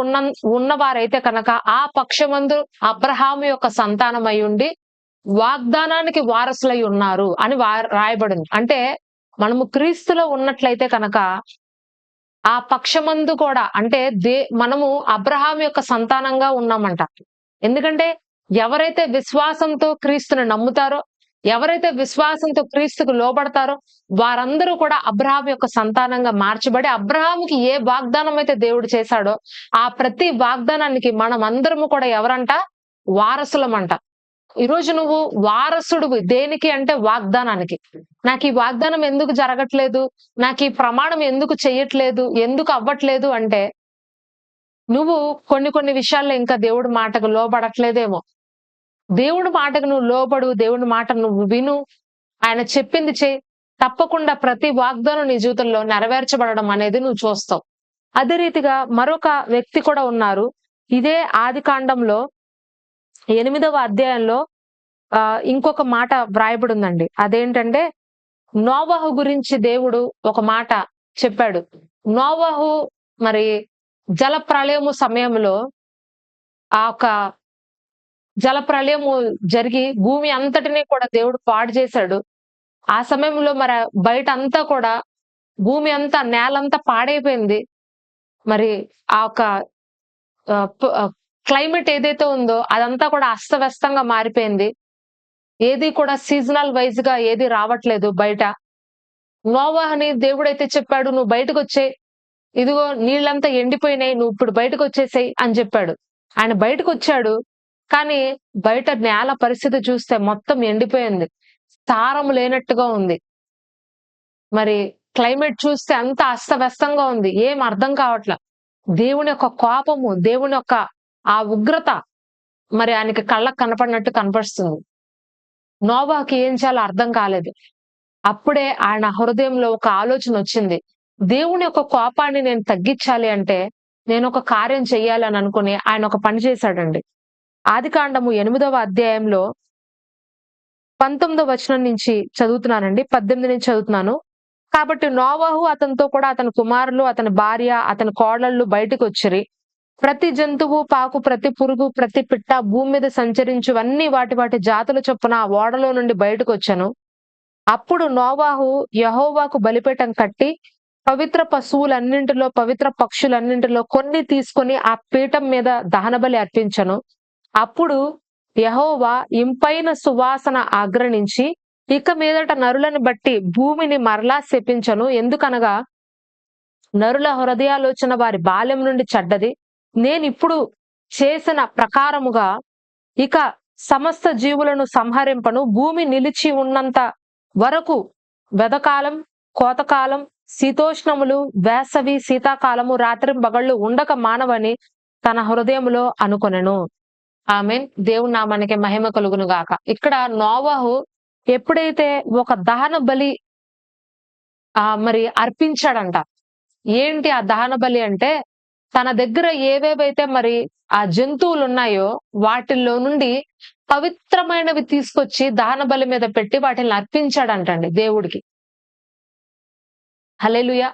ఉన్నవారైతే కనుక ఆ పక్షమందు అబ్రహాము యొక్క సంతానమై ఉండి వాగ్దానానికి వారసులై ఉన్నారు అని రాయబడింది. అంటే మనము క్రీస్తులో ఉన్నట్లయితే కనుక ఆ పక్షమందు కూడా అంటే మనము అబ్రహాము యొక్క సంతానంగా ఉన్నామంట. ఎందుకంటే ఎవరైతే విశ్వాసంతో క్రీస్తుని నమ్ముతారో, ఎవరైతే విశ్వాసంతో క్రీస్తుకు లోబడతారో వారందరూ కూడా అబ్రహాము యొక్క సంతానంగా మార్చబడి, అబ్రహాముకి ఏ వాగ్దానం అయితే దేవుడు చేశాడో ఆ ప్రతి వాగ్దానానికి మనం అందరము కూడా ఎవరంట? వారసులమంట. ఈరోజు నువ్వు వారసుడు దేనికి అంటే వాగ్దానానికి. నాకు ఈ వాగ్దానం ఎందుకు జరగట్లేదు, నాకు ఈ ప్రమాణం ఎందుకు చెయ్యట్లేదు, ఎందుకు అవ్వట్లేదు అంటే నువ్వు కొన్ని విషయాల్లో ఇంకా దేవుడి మాటకు లోబడట్లేదేమో. దేవుడి మాటకు నువ్వు లోబడు, దేవుడి మాట నువ్వు విను, ఆయన చెప్పింది చెయ్యి. తప్పకుండా ప్రతి వాగ్దానం నీ జీవితంలో నెరవేర్చబడడం అనేది నువ్వు చూస్తావు. అదే రీతిగా మరొక వ్యక్తి కూడా ఉన్నారు. ఇదే ఆదికాండంలో 8వ అధ్యాయంలో ఇంకొక మాట వ్రాయబడి ఉందండి. అదేంటంటే నోవహు గురించి దేవుడు ఒక మాట చెప్పాడు. నోవహు మరి జల ప్రళయము సమయంలో ఆ ఒక జల ప్రళయము జరిగి భూమి అంతటినీ కూడా దేవుడు పాడు చేశాడు. ఆ సమయంలో మరి బయట అంతా కూడా భూమి అంతా నేలంతా పాడైపోయింది. మరి ఆ ఒక క్లైమేట్ ఏదైతే ఉందో అదంతా కూడా అస్తవ్యస్తంగా మారిపోయింది. ఏది కూడా సీజనల్ వైజ్ గా ఏది రావట్లేదు బయట. నోవాహుని దేవుడైతే చెప్పాడు, "నువ్వు బయటకొచ్చేయి. ఇదిగో నీళ్ళంతా ఎండిపోయినాయి. నువ్వు ఇప్పుడు బయటకొచ్చేసేయి" అని చెప్పాడు. ఆయన బయటకొచ్చాడు. కానీ బయట నేల పరిస్థితి చూస్తే మొత్తం ఎండిపోయింది. సారం లేనట్టుగా ఉంది. మరి క్లైమేట్ చూస్తే అంత అస్తవ్యస్తంగా ఉంది. ఏం అర్థం కావట్ల. దేవుని యొక్క కోపము, దేవుని యొక్క ఆ ఉగ్రత మరి ఆయనకి కళ్ళకు కనపడినట్టు కనపడుస్తుంది. నోవాహుకి ఏం చేయాలో అర్థం కాలేదు. అప్పుడే ఆయన హృదయంలో ఒక ఆలోచన వచ్చింది. దేవుని యొక్క కోపాన్ని నేను తగ్గించాలి అంటే నేను ఒక కార్యం చెయ్యాలి అని అనుకుని ఆయన ఒక పని చేశాడండి. ఆదికాండము 8వ అధ్యాయంలో 19వ వచనం నుంచి చదువుతున్నానండి. 18 నుంచి చదువుతున్నాను. కాబట్టి నోవాహు అతనితో కూడా అతని కుమారులు, అతని భార్య, అతని కోడళ్ళు బయటకొచ్చిరి. ప్రతి జంతువు, పాకు, ప్రతి పురుగు, ప్రతి పిట్ట, భూమి మీద సంచరించువన్నీ వాటి వాటి జాతుల చొప్పున ఆ ఓడలో నుండి బయటకొచ్చెను. అప్పుడు నోవాహు యెహోవాకు బలిపీఠం కట్టి పవిత్ర పశువులన్నింటిలో, పవిత్ర పక్షులన్నింటిలో కొన్ని తీసుకొని ఆ పీఠం మీద దహనబలి అర్పించెను. అప్పుడు యెహోవా ఇంపైన సువాసన ఆగ్రహించి, ఇక మీదట నరులను బట్టి భూమిని మరలా శపించెను. ఎందుకనగా నరుల హృదయాలోచన వారి బాల్యం నుండి చెడ్డది. నేనిప్పుడు చేసిన ప్రకారముగా ఇక సమస్త జీవులను సంహరింపను. భూమి నిలిచి ఉన్నంత వరకు వెదకాలం, కోతకాలం, శీతోష్ణములు, వేసవి, శీతాకాలము, రాత్రింబగళ్ళు ఉండక మానవని తన హృదయములో అనుకొనెను. ఆమేన్. దేవుని నామానికి మహిమ కలుగును గాక. ఇక్కడ నోవాహు ఎప్పుడైతే ఒక దహన బలి మరి అర్పించాడంట. ఏంటి ఆ దహన బలి అంటే, తన దగ్గర ఏవేవైతే మరి ఆ జంతువులు ఉన్నాయో వాటిల్లో నుండి పవిత్రమైనవి తీసుకొచ్చి దహన బలి మీద పెట్టి వాటిని అర్పించాడంటండి దేవుడికి. హల్లెలూయా.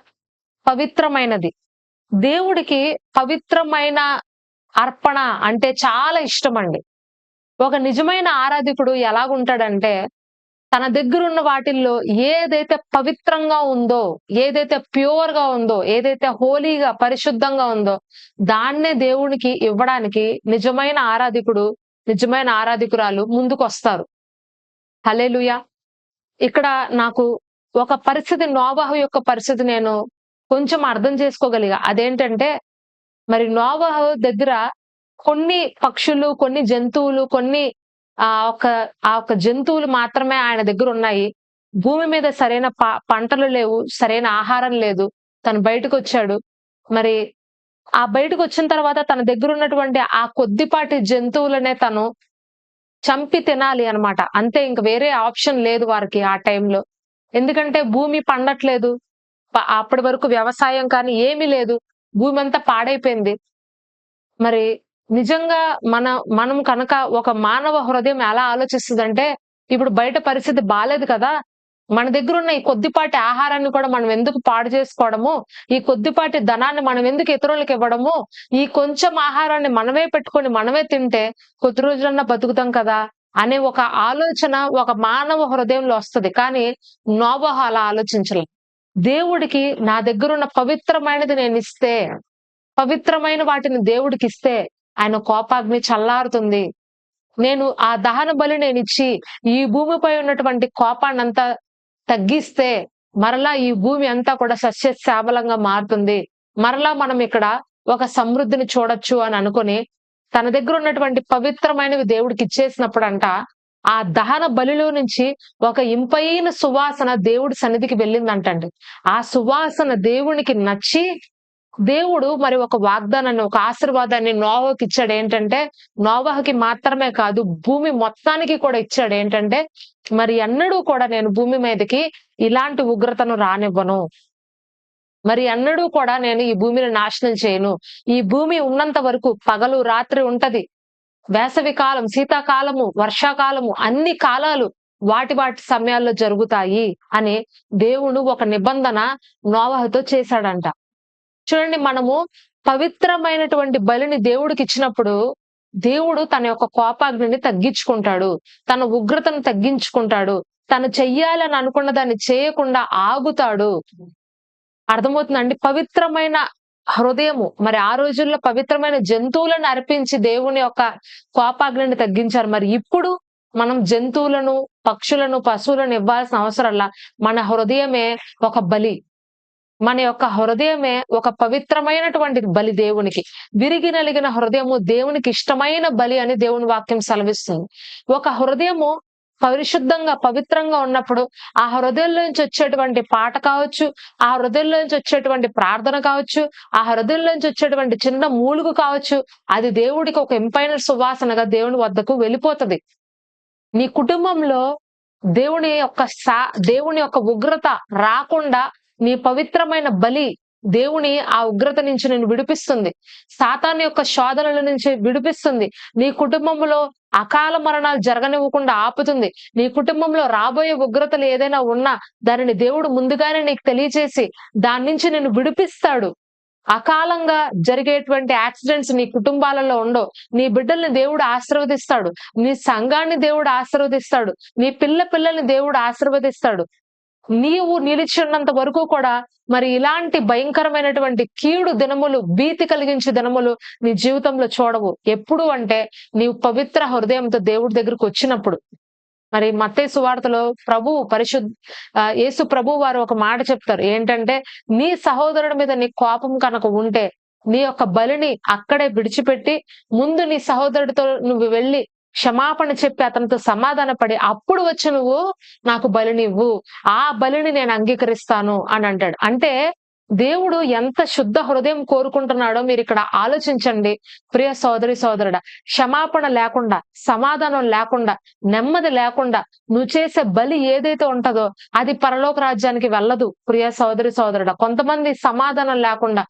పవిత్రమైనది. దేవుడికి పవిత్రమైన అర్పణ అంటే చాలా ఇష్టమండి. ఒక నిజమైన ఆరాధకుడు ఎలాగుంటాడంటే, తన దగ్గరున్న వాటిల్లో ఏదైతే పవిత్రంగా ఉందో, ఏదైతే ప్యూర్ గా ఉందో, ఏదైతే హోలీగా పరిశుద్ధంగా ఉందో దాన్నే దేవునికి ఇవ్వడానికి నిజమైన ఆరాధకుడు, నిజమైన ఆరాధకురాలు ముందుకొస్తారు. హల్లెలూయా. ఇక్కడ నాకు ఒక పరిస్థితి, నోవాహు యొక్క పరిస్థితి నేను కొంచెం అర్థం చేసుకోగలిగా. అదేంటంటే, మరి నోవాహు దగ్గర కొన్ని పక్షులు, కొన్ని జంతువులు, కొన్ని ఆ ఒక్క జంతువులు మాత్రమే ఆయన దగ్గర ఉన్నాయి. భూమి మీద సరైన పంటలు లేవు, సరైన ఆహారం లేదు. తను బయటకొచ్చాడు. మరి ఆ బయటకొచ్చిన తర్వాత తన దగ్గర ఉన్నటువంటి ఆ కొద్దిపాటి జంతువులనే తను చంపి తినాలి అన్నమాట. అంతే, ఇంక వేరే ఆప్షన్ లేదు వారికి ఆ టైంలో. ఎందుకంటే భూమి పండట్లేదు. అప్పటి వరకు వ్యవసాయం కానీ ఏమీ లేదు. భూమి అంతా పాడైపోయింది. మరి నిజంగా మనం కనుక ఒక మానవ హృదయం ఎలా ఆలోచిస్తదంటే, ఇప్పుడు బయట పరిస్థితి బాలేదు కదా! మన దగ్గరున్న ఈ కొద్దిపాటి ఆహారాన్ని కూడా మనం ఎందుకు పాడు చేసుకోవడము? ఈ కొద్దిపాటి ధనాన్ని మనం ఎందుకు ఇతరులకు ఇవ్వడము? ఈ కొంచెం ఆహారాన్ని మనమే పెట్టుకొని మనమే తింటే కొద్ది రోజులన్నా బతుకుతాం కదా! అనే ఒక ఆలోచన ఒక మానవ హృదయంలో వస్తది. కానీ నోవహు అలా ఆలోచించలే. దేవుడికి నా దగ్గరున్న పవిత్రమైనది నేనిస్తే, పవిత్రమైన వాటిని దేవుడికిస్తే ఆయన కోపాగ్ని చల్లారుతుంది. నేను ఆ దహన బలి నేనిచ్చి ఈ భూమిపై ఉన్నటువంటి కోపాన్నంతా తగ్గిస్తే మరలా ఈ భూమి అంతా కూడా సస్యశ్యామలంగా మారుతుంది. మరలా మనం ఇక్కడ ఒక సమృద్ధిని చూడొచ్చు అని అనుకుని తన దగ్గర ఉన్నటువంటి పవిత్రమైనవి దేవుడికి ఇచ్చేసినప్పుడంట, ఆ దహన బలిలో నుంచి ఒక ఇంపైన సువాసన దేవుడి సన్నిధికి వెళ్ళిందంటండి. ఆ సువాసన దేవునికి నచ్చి దేవుడు మరి ఒక వాగ్దానాన్ని, ఒక ఆశీర్వాదాన్ని నోవహుకి ఇచ్చాడు. ఏంటంటే, నోవహుకి మాత్రమే కాదు భూమి మొత్తానికి కూడా ఇచ్చాడు. ఏంటంటే, మరి ఎన్నడూ కూడా నేను భూమి మీదకి ఇలాంటి ఉగ్రతను రానివ్వను. మరి ఎన్నడూ కూడా నేను ఈ భూమిని నాశనం చేయను. ఈ భూమి ఉన్నంత వరకు పగలు రాత్రి ఉంటది. వేసవి కాలం, శీతాకాలము, వర్షాకాలము, అన్ని కాలాలు వాటి వాటి సమయాల్లో జరుగుతాయి అని దేవుడు ఒక నిబంధన నోవహుతో చేశాడంట. చూడండి, మనము పవిత్రమైనటువంటి బలిని దేవుడికి ఇచ్చినప్పుడు దేవుడు తన యొక్క కోపాగ్నిని తగ్గించుకుంటాడు. తన ఉగ్రతను తగ్గించుకుంటాడు. తను చెయ్యాలని అనుకున్న దాన్ని చేయకుండా ఆగుతాడు. అర్థమవుతుందండి? పవిత్రమైన హృదయము. మరి ఆ రోజుల్లో పవిత్రమైన జంతువులను అర్పించి దేవుని యొక్క కోపాగ్నిని తగ్గించారు. మరి ఇప్పుడు మనం జంతువులను, పక్షులను, పశువులను ఇవ్వాల్సిన అవసరంలా మన హృదయమే ఒక బలి. మన యొక్క హృదయమే ఒక పవిత్రమైనటువంటి బలి దేవునికి. విరిగి నలిగిన హృదయము దేవునికి ఇష్టమైన బలి అని దేవుని వాక్యం సెలవిస్తుంది. ఒక హృదయము పరిశుద్ధంగా, పవిత్రంగా ఉన్నప్పుడు ఆ హృదయంలో నుంచి వచ్చేటువంటి పాట కావచ్చు, ఆ హృదయంలో నుంచి వచ్చేటువంటి ప్రార్థన కావచ్చు, ఆ హృదయంలో నుంచి వచ్చేటువంటి చిన్న మూలుగు కావచ్చు, అది దేవుడికి ఒక ఇంపైన సువాసనగా దేవుని వద్దకు వెళ్ళిపోతది. నీ కుటుంబంలో దేవుని యొక్క ఉగ్రత రాకుండా నీ పవిత్రమైన బలి దేవుని ఆ ఉగ్రత నుంచి నిన్ను విడిపిస్తుంది. సాతాను యొక్క శోధనల నుంచి విడిపిస్తుంది. నీ కుటుంబంలో అకాల మరణాలు జరగనివ్వకుండా ఆపుతుంది. నీ కుటుంబంలో రాబోయే ఉగ్రతలు ఏదైనా ఉన్నా దానిని దేవుడు ముందుగానే నీకు తెలియజేసి దాని నుంచి నిన్ను విడిపిస్తాడు. అకాలంగా జరిగేటువంటి యాక్సిడెంట్స్ నీ కుటుంబాలలో ఉండవు. నీ బిడ్డల్ని దేవుడు ఆశీర్వదిస్తాడు. నీ సంఘాన్ని దేవుడు ఆశీర్వదిస్తాడు. నీ పిల్లల్ని దేవుడు ఆశీర్వదిస్తాడు. నీవు నిలిచి ఉన్నంత వరకు కూడా మరి ఇలాంటి భయంకరమైనటువంటి కీడు దినములు, భీతి కలిగించే దినములు నీ జీవితంలో చూడవు. ఎప్పుడు అంటే నీవు పవిత్ర హృదయంతో దేవుడి దగ్గరకు వచ్చినప్పుడు. మరి మత్తయి సువార్తలో యేసు ప్రభు వారు ఒక మాట చెప్తారు. ఏంటంటే, నీ సహోదరుడి మీద నీ కోపం కనుక ఉంటే నీ యొక్క బలిని అక్కడే విడిచిపెట్టి ముందు నీ సహోదరుడితో నువ్వు వెళ్ళి క్షమాపణ చెప్పి అతనితో సమాధాన పడి అప్పుడు వచ్చి నువ్వు నాకు బలినివ్వు, ఆ బలిని నేను అంగీకరిస్తాను అని అంటాడు. అంటే దేవుడు ఎంత శుద్ధ హృదయం కోరుకుంటున్నాడో మీరు ఇక్కడ ఆలోచించండి. ప్రియ సోదరి సోదరుడా, క్షమాపణ లేకుండా, సమాధానం లేకుండా, నెమ్మది లేకుండా నువ్వు చేసే బలి ఏదైతే ఉంటదో అది పరలోక రాజ్యానికి వెళ్ళదు. ప్రియ సోదరి సోదరుడా, కొంతమంది సమాధానం లేకుండా,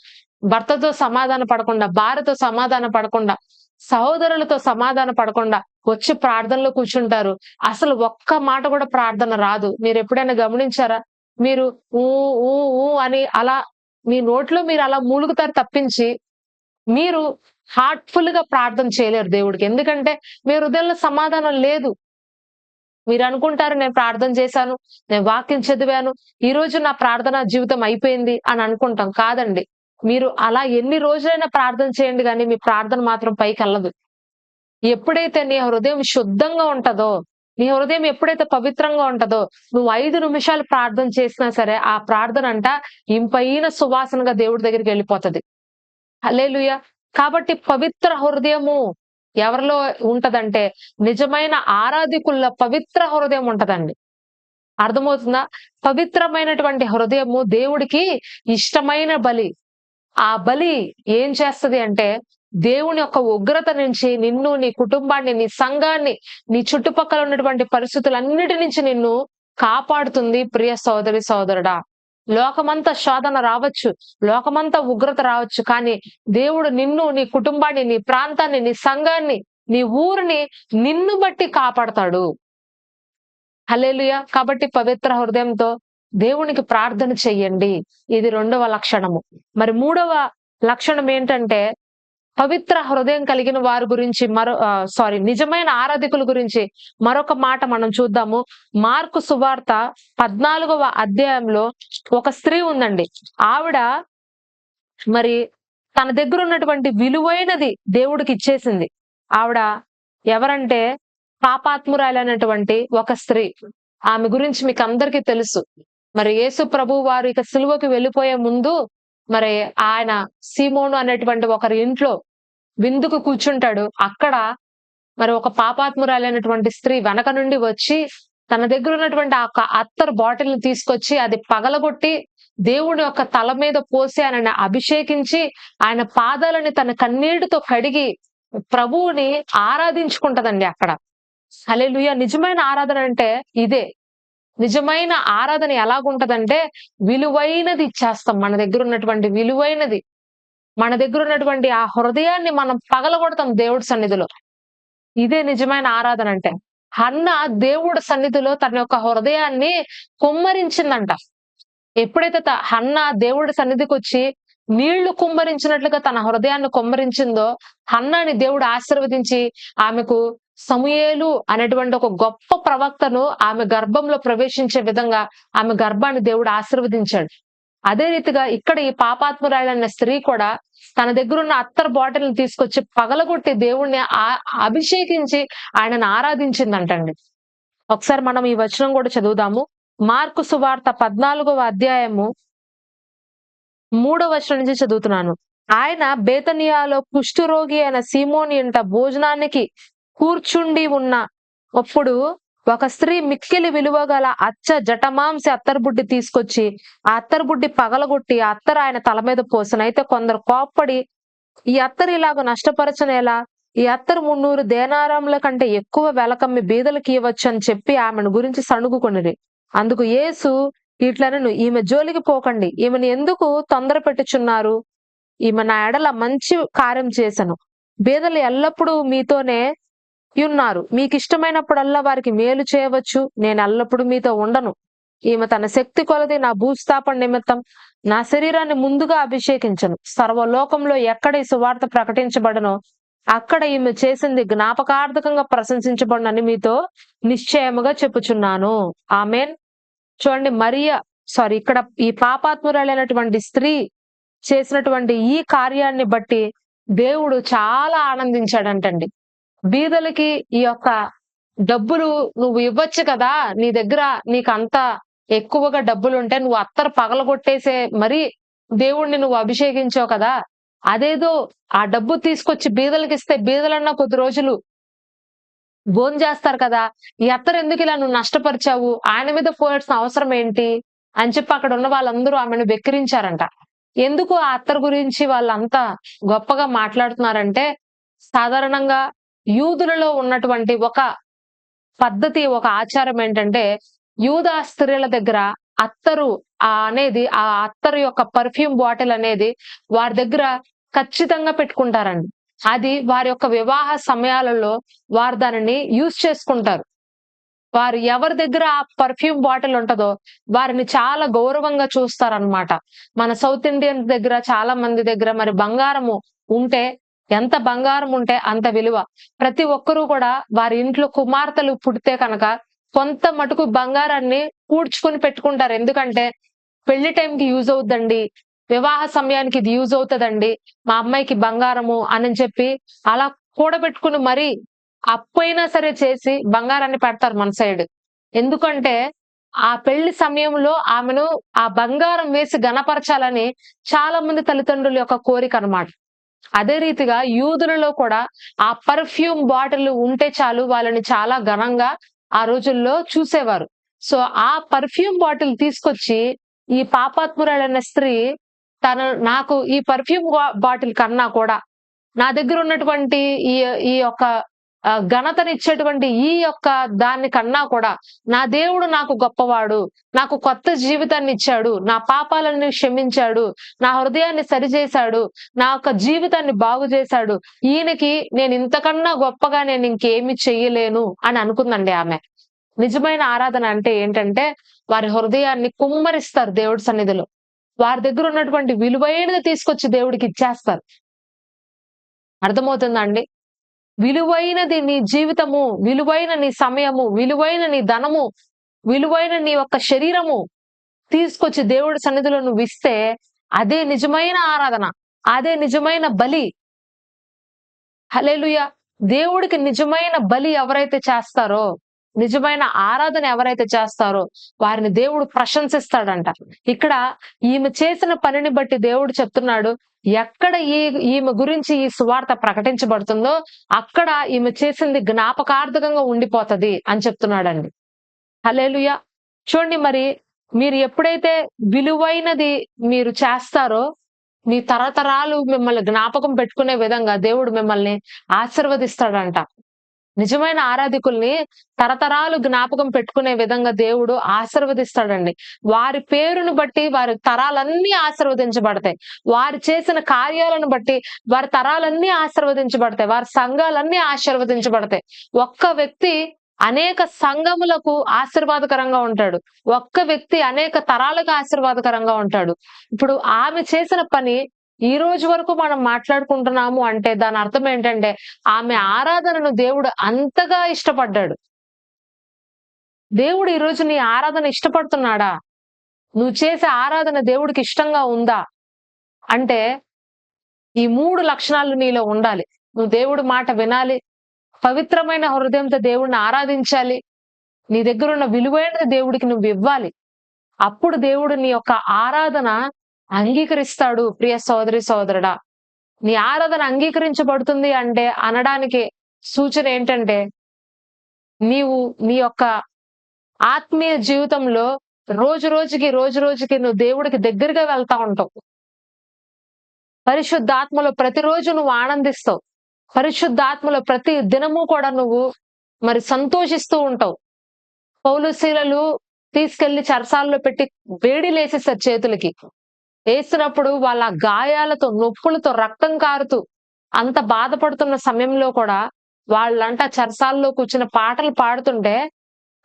భర్తతో సమాధాన పడకుండా, భార్యతో సమాధాన పడకుండా, సహోదరులతో సమాధాన పడకుండా వచ్చి ప్రార్థనలో కూర్చుంటారు. అసలు ఒక్క మాట కూడా ప్రార్థన రాదు. మీరు ఎప్పుడైనా గమనించారా? మీరు ఊ ఊ ఊ అని అలా మీ నోట్లో మీరు అలా మూలుగుతారు తప్పించి మీరు హార్ట్ఫుల్ గా ప్రార్థన చేయలేరు దేవుడికి. ఎందుకంటే మీ హృదయంలో సమాధానం లేదు. మీరు అనుకుంటారు నేను ప్రార్థన చేశాను, నేను వాక్యం చదివాను, ఈ రోజు నా ప్రార్థన జీవితం అయిపోయింది అని అనుకుంటాం. కాదండి, మీరు అలా ఎన్ని రోజులైనా ప్రార్థన చేయండి కానీ మీ ప్రార్థన మాత్రం పైకి వెళ్ళదు. ఎప్పుడైతే నీ హృదయం శుద్ధంగా ఉంటదో, నీ హృదయం ఎప్పుడైతే పవిత్రంగా ఉంటదో, నువ్వు 5 నిమిషాలు ప్రార్థన చేసినా సరే ఆ ప్రార్థన అంట ఇంపైన సువాసనగా దేవుడి దగ్గరికి వెళ్ళిపోతది. హల్లెలూయా. కాబట్టి పవిత్ర హృదయము ఎవరిలో ఉంటదంటే నిజమైన ఆరాధికుల్లో పవిత్ర హృదయం ఉంటదండి. అర్థమవుతుందా? పవిత్రమైనటువంటి హృదయము దేవుడికి ఇష్టమైన బలి. ఆ బలి ఏం చేస్తది అంటే దేవుని యొక్క ఉగ్రత నుంచి నిన్ను, నీ కుటుంబాన్ని, నీ సంఘాన్ని, నీ చుట్టుపక్కల ఉన్నటువంటి పరిస్థితులన్నిటి నుంచి నిన్ను కాపాడుతుంది. ప్రియ సోదరి సోదరుడా, లోకమంతా శోధన రావచ్చు, లోకమంతా ఉగ్రత రావచ్చు, కానీ దేవుడు నిన్ను, నీ కుటుంబాన్ని, నీ ప్రాంతాన్ని, నీ సంఘాన్ని, నీ ఊరిని నిన్ను బట్టి కాపాడతాడు. హల్లెలూయా. కాబట్టి పవిత్ర హృదయంతో దేవునికి ప్రార్థన చెయ్యండి. ఇది 2వ లక్షణము. మరి 3వ లక్షణం ఏంటంటే పవిత్ర హృదయం కలిగిన వారి గురించి నిజమైన ఆరాధకుల గురించి మరొక మాట మనం చూద్దాము. మార్కు సువార్త 14వ అధ్యాయంలో ఒక స్త్రీ ఉందండి. ఆవిడ మరి తన దగ్గర ఉన్నటువంటి విలువైనది దేవుడికి ఇచ్చేసింది. ఆవిడ ఎవరంటే పాపాత్మురాలైనటువంటి ఒక స్త్రీ. ఆమె గురించి మీకు అందరికీ తెలుసు. మరి యేసు ప్రభు వారు ఇక సిలువకి వెళ్ళిపోయే ముందు మరి ఆయన సీమోను అనేటువంటి ఒకరి ఇంట్లో విందుకు కూర్చుంటాడు. అక్కడ మరి ఒక పాపాత్మురాలైనటువంటి స్త్రీ వెనక నుండి వచ్చి తన దగ్గర ఉన్నటువంటి ఆ అత్తరు బాటిల్ ని తీసుకొచ్చి అది పగలగొట్టి దేవుని యొక్క తల మీద పోసి ఆయనని అభిషేకించి ఆయన పాదాలని తన కన్నీటితో కడిగి ప్రభువుని ఆరాధించుకుంటదండి అక్కడ. హల్లెలూయా. నిజమైన ఆరాధన అంటే ఇదే. నిజమైన ఆరాధన ఎలాగుంటదంటే విలువైనది ఇచ్చేస్తాం. మన దగ్గర ఉన్నటువంటి విలువైనది, మన దగ్గర ఉన్నటువంటి ఆ హృదయాన్ని మనం పగలగొడతాం దేవుడి సన్నిధిలో. ఇదే నిజమైన ఆరాధన అంటే. హన్న దేవుడి సన్నిధిలో తన యొక్క హృదయాన్ని కుమ్మరించిందంట. ఎప్పుడైతే హన్న దేవుడి సన్నిధికి వచ్చి నీళ్లు కుమ్మరించినట్లుగా తన హృదయాన్ని కుమ్మరించిందో హన్నాని దేవుడు ఆశీర్వదించి ఆమెకు సమూయేలు అనేటువంటి ఒక గొప్ప ప్రవక్తను ఆమె గర్భంలో ప్రవేశించే విధంగా ఆమె గర్భాన్ని దేవుడు ఆశీర్వదించాడు. అదే రీతిగా ఇక్కడ ఈ పాపాత్మురాలైన స్త్రీ కూడా తన దగ్గరున్న అత్తర్ బాటిల్ని తీసుకొచ్చి పగలగొట్టి దేవుణ్ణి అభిషేకించి ఆయనను ఆరాధించిందంటండి. ఒకసారి మనం ఈ వచనం కూడా చదువుదాము. మార్కు సువార్త 14వ అధ్యాయము 3వ వచనం నుంచి చదువుతున్నాను. ఆయన బేతనియాలో కుష్ఠరోగి అయిన సీమోని ఇంట భోజనానికి కూర్చుండి ఉన్న అప్పుడు ఒక స్త్రీ మిక్కిలి విలువ గల అచ్చ జటమాంసి అత్తరుబుడ్డి తీసుకొచ్చి ఆ అత్తరుబుడ్డి పగలగొట్టి ఆ అత్తరు ఆయన తల మీద పోసెను. అయితే కొందరు కోప్పడి, ఈ అత్తరు ఇలాగ నష్టపరచనేలా, ఈ అత్తరు 300 దేనారముల కంటే ఎక్కువ వెలకమ్మి బీదలకు ఇవ్వచ్చు అని చెప్పి ఆమెను గురించి సణుగుకొనిరి. అందుకు యేసు ఇట్లనెను, ఈమె జోలికి పోకండి, ఈమెను ఎందుకు తొందర పెట్టుచున్నారు? ఈమె నా ఎడల మంచి కార్యం చేసెను. బీదలు ఎల్లప్పుడూ మీతోనే ఉన్నారు, మీకు ఇష్టమైనప్పుడల్లా వారికి మేలు చేయవచ్చు, నేను ఎల్లప్పుడూ మీతో ఉండను. ఈమె తన శక్తి కొలది నా భూస్థాపన నిమిత్తం నా శరీరాన్ని ముందుగా అభిషేకించను. సర్వలోకంలో ఎక్కడ ఈ సువార్త ప్రకటించబడనో అక్కడ ఈమె చేసింది జ్ఞాపకార్థకంగా ప్రశంసించబడనని మీతో నిశ్చయముగా చెప్పుచున్నాను. ఆమేన్. చూడండి, ఇక్కడ ఈ పాపాత్మురాలైనటువంటి స్త్రీ చేసినటువంటి ఈ కార్యాన్ని బట్టి దేవుడు చాలా ఆనందించాడంటండి. బీదలకి ఈ యొక్క డబ్బులు నువ్వు ఇవ్వచ్చు కదా, నీ దగ్గర నీకంత ఎక్కువగా డబ్బులు ఉంటే నువ్వు అత్తరు పగలగొట్టేసే మరి దేవుణ్ణి నువ్వు అభిషేకించావు కదా, అదేదో ఆ డబ్బు తీసుకొచ్చి బీదలకి ఇస్తే బీదలన్నా కొద్ది రోజులు భోంచేస్తారు కదా, ఈ అత్తరు ఎందుకు ఇలా నువ్వు నష్టపరిచావు, ఆయన మీద పోయాల్సిన అవసరం ఏంటి అని చెప్పి అక్కడ ఉన్న వాళ్ళందరూ ఆమెను వెక్కిరించారంట. ఎందుకు ఆ అత్తరు గురించి వాళ్ళంతా గొప్పగా మాట్లాడుతున్నారంటే, సాధారణంగా యూదులలో ఉన్నటువంటి ఒక పద్ధతి, ఒక ఆచారం ఏంటంటే, యూదా స్త్రీల దగ్గర అత్తరు ఆ అత్తరు యొక్క పర్ఫ్యూమ్ బాటిల్ అనేది వారి దగ్గర ఖచ్చితంగా పెట్టుకుంటారండి. అది వారి యొక్క వివాహ సమయాలలో వారు దానిని యూజ్ చేసుకుంటారు. వారు ఎవరి దగ్గర ఆ పర్ఫ్యూమ్ బాటిల్ ఉంటదో వారిని చాలా గౌరవంగా చూస్తారనమాట. మన సౌత్ ఇండియన్స్ దగ్గర చాలా మంది దగ్గర మరి బంగారము ఉంటే, ఎంత బంగారం ఉంటే అంత విలువ. ప్రతి ఒక్కరూ కూడా వారి ఇంట్లో కుమార్తెలు పుడితే కనుక కొంత మటుకు బంగారాన్ని కూడ్చుకుని పెట్టుకుంటారు. ఎందుకంటే పెళ్లి టైంకి యూజ్ అవుద్దండి, వివాహ సమయానికి ఇది యూజ్ అవుతుందండి, మా అమ్మాయికి బంగారము అని చెప్పి అలా కూడబెట్టుకుని మరీ అప్పైనా సరే చేసి బంగారాన్ని పెడతారు మన సైడ్. ఎందుకంటే ఆ పెళ్లి సమయంలో ఆమెను ఆ బంగారం వేసి ఘనపరచాలని చాలా మంది తల్లిదండ్రుల యొక్క కోరిక అన్నమాట. అదే రీతిగా యూదులలో కూడా ఆ పర్ఫ్యూమ్ బాటిల్ ఉంటే చాలు వాళ్ళని చాలా ఘనంగా ఆ రోజుల్లో చూసేవారు. సో ఆ పర్ఫ్యూమ్ బాటిల్ తీసుకొచ్చి ఈ పాపాత్మురాలైన స్త్రీ నాకు ఈ పర్ఫ్యూమ్ బాటిల్ కన్నా కూడా నా దగ్గర ఉన్నటువంటి ఈ యొక్క ఘనతనిచ్చేటువంటి ఈ యొక్క దాని కన్నా కూడా నా దేవుడు నాకు గొప్పవాడు, నాకు కొత్త జీవితాన్ని ఇచ్చాడు, నా పాపాలను క్షమించాడు, నా హృదయాన్ని సరిచేశాడు, నా యొక్క జీవితాన్ని బాగు చేశాడు, ఈయనకి నేను ఇంతకన్నా గొప్పగా నేను ఇంకేమి చెయ్యలేను అని అనుకుందండి ఆమె. నిజమైన ఆరాధన అంటే ఏంటంటే వారి హృదయాన్ని కుమ్మరిస్తారు దేవుడి సన్నిధిలో. వారి దగ్గర ఉన్నటువంటి విలువైనది తీసుకొచ్చి దేవుడికి ఇచ్చేస్తారు. అర్థమవుతుందండి? విలువైనది నీ జీవితము, విలువైన నీ సమయము, విలువైన నీ ధనము, విలువైన నీ యొక్క శరీరము తీసుకొచ్చి దేవుడి సన్నిధిలో నువ్వు ఇస్తే అదే నిజమైన ఆరాధన, అదే నిజమైన బలి. హల్లెలూయా. దేవుడికి నిజమైన బలి ఎవరైతే చేస్తారో, నిజమైన ఆరాధన ఎవరైతే చేస్తారో వారిని దేవుడు ప్రశంసిస్తాడంట. ఇక్కడ ఈమె చేసిన పనిని బట్టి దేవుడు చెప్తున్నాడు, ఎక్కడ ఈమె గురించి ఈ సువార్త ప్రకటించబడుతుందో అక్కడ ఈమె చేసింది జ్ఞాపకార్థకంగా ఉండిపోతది అని చెప్తున్నాడండి. హల్లెలూయా. చూడండి, మరి మీరు ఎప్పుడైతే విలువైనది మీరు చేస్తారో మీ తరతరాలు మిమ్మల్ని జ్ఞాపకం పెట్టుకునే విధంగా దేవుడు మిమ్మల్ని ఆశీర్వదిస్తాడంట. నిజమైన ఆరాధికుల్ని తరతరాలు జ్ఞాపకం పెట్టుకునే విధంగా దేవుడు ఆశీర్వదిస్తాడండి. వారి పేరును బట్టి వారి తరాలన్నీ ఆశీర్వదించబడతాయి. వారు చేసిన కార్యాలను బట్టి వారి తరాలన్నీ ఆశీర్వదించబడతాయి. వారి సంఘాలన్నీ ఆశీర్వదించబడతాయి. ఒక్క వ్యక్తి అనేక సంఘములకు ఆశీర్వాదకరంగా ఉంటాడు. ఒక్క వ్యక్తి అనేక తరాలకు ఆశీర్వాదకరంగా ఉంటాడు. ఇప్పుడు ఆమె చేసిన పని ఈ రోజు వరకు మనం మాట్లాడుకుంటున్నాము అంటే దాని అర్థం ఏంటంటే ఆమె ఆరాధనను దేవుడు అంతగా ఇష్టపడ్డాడు. దేవుడు ఈరోజు నీ ఆరాధన ఇష్టపడుతున్నాడా? నువ్వు చేసే ఆరాధన దేవుడికి ఇష్టంగా ఉందా అంటే ఈ 3 లక్షణాలు నీలో ఉండాలి. నువ్వు దేవుడి మాట వినాలి. పవిత్రమైన హృదయంతో దేవుడిని ఆరాధించాలి. నీ దగ్గరున్న విలువైనది దేవుడికి నువ్వివ్వాలి. అప్పుడు దేవుడు నీ యొక్క ఆరాధన అంగీకరిస్తాడు. ప్రియ సోదరి, సోదరుడా. నీ ఆరాధన అంగీకరించబడుతుంది అంటే అనడానికి సూచన ఏంటంటే, నీవు నీ యొక్క ఆత్మీయ జీవితంలో రోజు రోజుకి నువ్వు దేవుడికి దగ్గరగా వెళ్తా ఉంటావు. పరిశుద్ధాత్మలో ప్రతిరోజు నువ్వు ఆనందిస్తావు. పరిశుద్ధాత్మలో ప్రతి దినము కూడా నువ్వు మరి సంతోషిస్తూ ఉంటావు. పౌలు శీలలు తీసుకెళ్లి చెరసాల్లో పెట్టి వేడిలేసేసారు చేతులకి. వేసినప్పుడు వాళ్ళ గాయాలతో, నొప్పులతో, రక్తం కారుతూ అంత బాధపడుతున్న సమయంలో కూడా వాళ్ళంట చెరసాల్లో కూర్చుని పాటలు పాడుతుంటే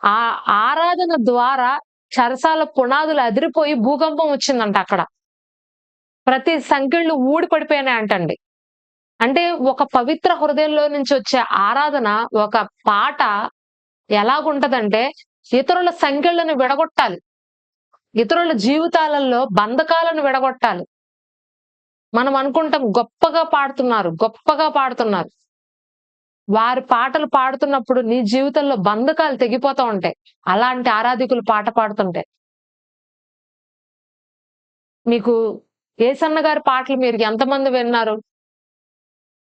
ఆ ఆరాధన ద్వారా చెరసాల పునాదులు అదిరిపోయి భూకంపం వచ్చిందంట అక్కడ. ప్రతి సంకెళ్ళు ఊడి పడిపోయినాయంటండి. అంటే ఒక పవిత్ర హృదయంలో నుంచి వచ్చే ఆరాధన, ఒక పాట ఎలాగుంటదంటే ఇతరుల సంకెళ్ళను విడగొట్టాలి. ఇతరుల జీవితాలలో బంధకాలను విడగొట్టాలి. మనం అనుకుంటాం గొప్పగా పాడుతున్నారు. వారి పాటలు పాడుతున్నప్పుడు నీ జీవితంలో బంధకాలు తెగిపోతా ఉంటాయి. అలాంటి ఆరాధికులు పాట పాడుతుంటే. మీకు యేసన్న గారి పాటలు మీరు ఎంతమంది విన్నారు?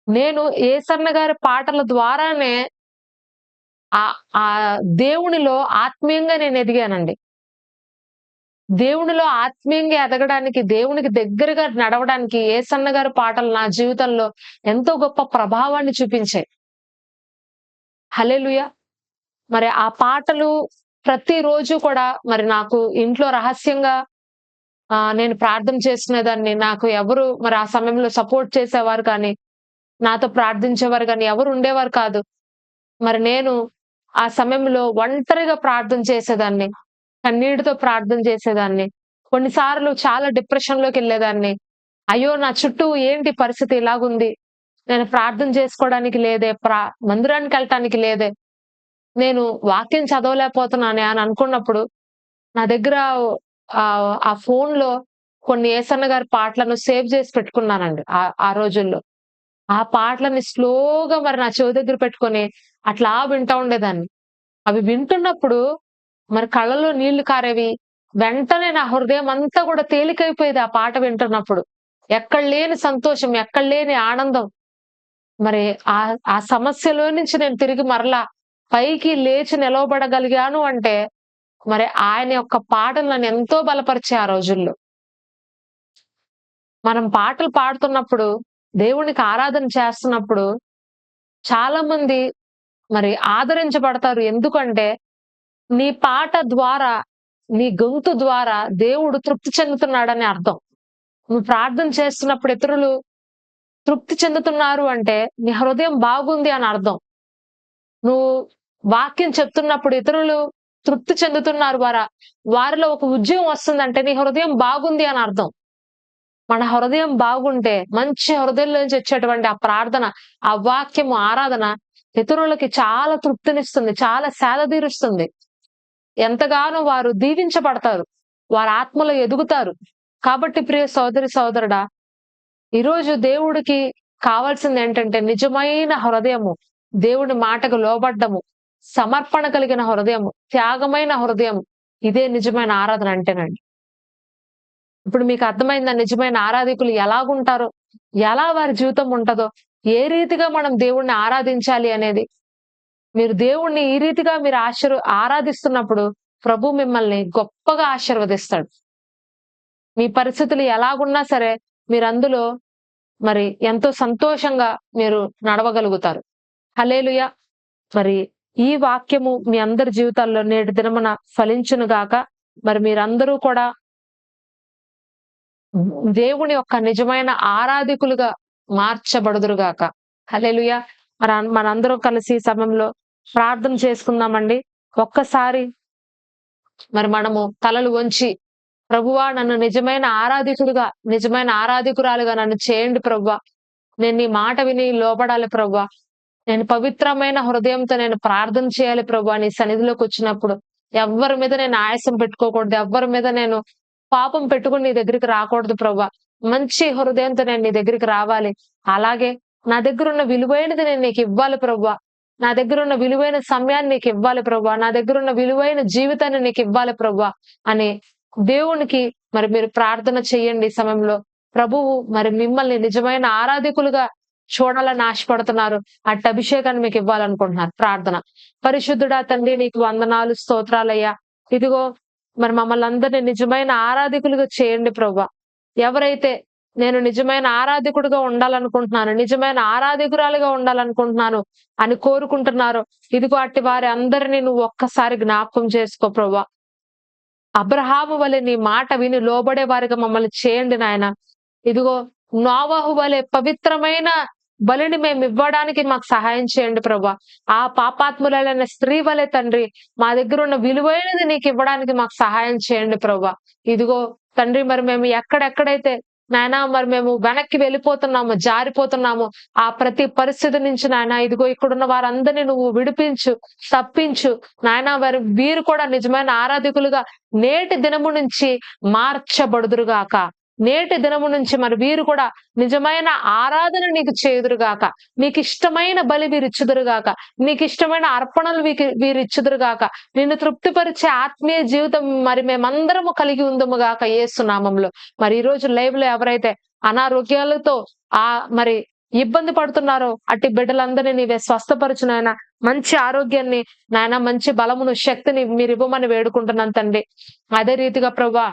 నేను యేసన్న గారి పాటల ద్వారానే ఆ దేవునిలో ఆత్మీయంగా నేను ఎదిగానండి. దేవునిలో ఆత్మీయంగా ఎదగడానికి, దేవునికి దగ్గరగా నడవడానికి యేసన్న గారి పాటలు నా జీవితంలో ఎంతో గొప్ప ప్రభావాన్ని చూపించాయి. హల్లెలూయా! మరి ఆ పాటలు ప్రతిరోజు కూడా మరి నాకు ఇంట్లో రహస్యంగా నేను ప్రార్థన చేసుకునేదాన్ని. నాకు ఎవరు మరి ఆ సమయంలో సపోర్ట్ చేసేవారు కానీ, నాతో ప్రార్థించేవారు గాని ఎవరు ఉండేవారు కాదు. మరి నేను ఆ సమయంలో ఒంటరిగా ప్రార్థన చేసేదాన్ని. కన్నీటితో ప్రార్థన చేసేదాన్ని. కొన్నిసార్లు చాలా డిప్రెషన్‌లోకెళ్ళేదాన్ని. అయ్యో! నా చుట్టూ ఏంటి పరిస్థితి ఇలాగుంది. నేను ప్రార్థన చేసుకోవడానికి లేదే, మందిరానికెళ్ళటానికి లేదే. నేను వాక్యం చదవలేకపోతున్నానే అని అనుకున్నప్పుడు, నా దగ్గర ఆ ఫోన్‌లో కొన్ని యేసన్న గారి పాటలను సేవ్ చేసి పెట్టుకున్నానండి ఆ రోజుల్లో. ఆ పాటలని స్లోగా మరి నా చెవి దగ్గర పెట్టుకొని అట్లా వింటా ఉండేదాన్ని. అవి వింటున్నప్పుడు మరి కళ్ళలో నీళ్లు కారేవి. వెంటనే నా హృదయం అంతా కూడా తేలికైపోయేది ఆ పాట వింటున్నప్పుడు. ఎక్కడ లేని సంతోషం, ఎక్కడ లేని ఆనందం. మరి ఆ సమస్యలో నుంచి నేను తిరిగి మరలా పైకి లేచి నిలవబడగలిగాను అంటే, మరి ఆయన యొక్క పాటలు నన్ను ఎంతో బలపరిచాయి ఆ రోజుల్లో. మనం పాటలు పాడుతున్నప్పుడు, దేవునికి ఆరాధన చేస్తున్నప్పుడు చాలా మంది మరి ఆదరించబడతారు. ఎందుకంటే, నీ పాట ద్వారా, నీ గొంతు ద్వారా దేవుడు తృప్తి చెందుతున్నాడని అర్థం. నువ్వు ప్రార్థన చేస్తున్నప్పుడు ఇతరులు తృప్తి చెందుతున్నారు అంటే, నీ హృదయం బాగుంది అని అర్థం. నువ్వు వాక్యం చెప్తున్నప్పుడు ఇతరులు తృప్తి చెందుతున్నారు, వారిలో ఒక ఉద్యమం వస్తుందంటే నీ హృదయం బాగుంది అని అర్థం. మన హృదయం బాగుంటే, మంచి హృదయంలో నుంచి వచ్చేటువంటి ఆ ప్రార్థన, ఆ వాక్యము, ఆరాధన ఇతరులకి చాలా తృప్తినిస్తుంది. చాలా సేదతీరుస్తుంది. ఎంతగానో వారు దీవించబడతారు. వారి ఆత్మలో ఎదుగుతారు. కాబట్టి ప్రియ సోదరి, సోదరుడా, ఈరోజు దేవుడికి కావాల్సిందేంటంటే నిజమైన హృదయము, దేవుని మాటకు లోబడ్డము, సమర్పణ కలిగిన హృదయము, త్యాగమైన హృదయం. ఇదే నిజమైన ఆరాధన అంటేనండి. ఇప్పుడు మీకు అర్థమైందా నిజమైన ఆరాధికులు ఎలాగుంటారో, ఎలా వారి జీవితం ఉంటదో, ఏ రీతిగా మనం దేవుణ్ణి ఆరాధించాలి అనేది. మీరు దేవుణ్ణి ఈ రీతిగా మీరు ఆరాధిస్తున్నప్పుడు ప్రభు మిమ్మల్ని గొప్పగా ఆశీర్వదిస్తాడు. మీ పరిస్థితులు ఎలాగున్నా సరే మీరు అందులో మరి ఎంతో సంతోషంగా మీరు నడవగలుగుతారు. హల్లెలూయా! మరి ఈ వాక్యము మీ అందరి జీవితాల్లో నేటి దినమున ఫలించును గాక. మరి మీరందరూ కూడా దేవుని యొక్క నిజమైన ఆరాధికులుగా మార్చబడుదురుగాక. హల్లెలూయా! మనందరం కలిసి ఈ సమయంలో ప్రార్థన చేసుకుందామండి. ఒక్కసారి మరి మనము తలలు వంచి, ప్రభువా నన్ను నిజమైన ఆరాధికుడుగా, నిజమైన ఆరాధికురాలుగా నన్ను చేయండి ప్రభువా. నేను నీ మాట విని లోబడాలి ప్రభువా. నేను పవిత్రమైన హృదయంతో నేను ప్రార్థన చేయాలి ప్రభువా నీ సన్నిధిలోకి వచ్చినప్పుడు. ఎవ్వరి మీద నేను ఆయాసం పెట్టుకోకూడదు. ఎవ్వరి మీద నేను పాపం పెట్టుకుని నీ దగ్గరికి రాకూడదు ప్రభా. మంచి హృదయంతో నేను నీ దగ్గరికి రావాలి. అలాగే నా దగ్గర ఉన్న విలువైనది నేను నీకు ఇవ్వాలి ప్రభా. నా దగ్గర ఉన్న విలువైన సమయాన్ని నీకు ఇవ్వాలి ప్రభా. నా దగ్గర ఉన్న విలువైన జీవితాన్ని నీకు ఇవ్వాలి ప్రభా అని దేవునికి మరి మీరు ప్రార్థన చేయండి. ఈ సమయంలో ప్రభువు మరి మిమ్మల్ని నిజమైన ఆరాధికులుగా చూడాలని ఆశపడుతున్నారు. అట్టి అభిషేకాన్ని మీకు ఇవ్వాలనుకుంటున్నారు. ప్రార్థన. పరిశుద్ధుడా తండ్రి, నీకు వందనాలు, స్తోత్రాలయ్యా. ఇదిగో మరి మమ్మల్ని అందరినీ నిజమైన ఆరాధికులుగా చేయండి ప్రభా. ఎవరైతే నేను నిజమైన ఆరాధకుడిగా ఉండాలనుకుంటున్నాను, నిజమైన ఆరాధకురాలిగా ఉండాలనుకుంటున్నాను అని కోరుకుంటున్నారో, ఇదిగో అట్టి వారి అందరినీ నువ్వు ఒక్కసారి జ్ఞాపకం చేసుకో ప్రభా. అబ్రహాము వలె నీ మాట విని లోబడే వారిగా మమ్మల్ని చేయండి నాయన. ఇదిగో నోవహు వలె పవిత్రమైన బలిని మేము ఇవ్వడానికి మాకు సహాయం చేయండి ప్రభా. ఆ పాపాత్ములైన స్త్రీ వలె తండ్రి మా దగ్గర ఉన్న విలువైనది నీకు ఇవ్వడానికి మాకు సహాయం చేయండి ప్రభా. ఇదిగో తండ్రి మరి మేము ఎక్కడెక్కడైతే నాయన మరి మేము వెనక్కి వెళ్ళిపోతున్నాము, జారిపోతున్నాము, ఆ ప్రతి పరిస్థితి నుంచి నాయన ఇదిగో ఇక్కడున్న వారందరినీ నువ్వు విడిపించు, తప్పించు నాయన. వీరు కూడా నిజమైన ఆరాధకులుగా నేటి దినము నుంచి మార్చబడుదురుగాక. నేటి దినము నుంచి మరి వీరు కూడా నిజమైన ఆరాధన నీకు చేయుదురుగాక. నీకు ఇష్టమైన బలి వీరు ఇచ్చుదురుగాక. నీకు ఇష్టమైన అర్పణలు వీరు ఇచ్చుదురుగాక. నిన్ను తృప్తిపరిచే ఆత్మీయ జీవితం మరి మేమందరము కలిగి ఉందము గాక యేసు నామములో. మరి ఈ రోజు లైవ్ లో ఎవరైతే అనారోగ్యాలతో మరి ఇబ్బంది పడుతున్నారో అట్టి బిడ్డలందరినీ నీవే స్వస్థపరచు నాయన. మంచి ఆరోగ్యాన్ని నాయన, మంచి బలమును, శక్తిని మీరు ఇవ్వమని వేడుకుంటున్నాను తండ్రి. అదే రీతిగా ప్రభా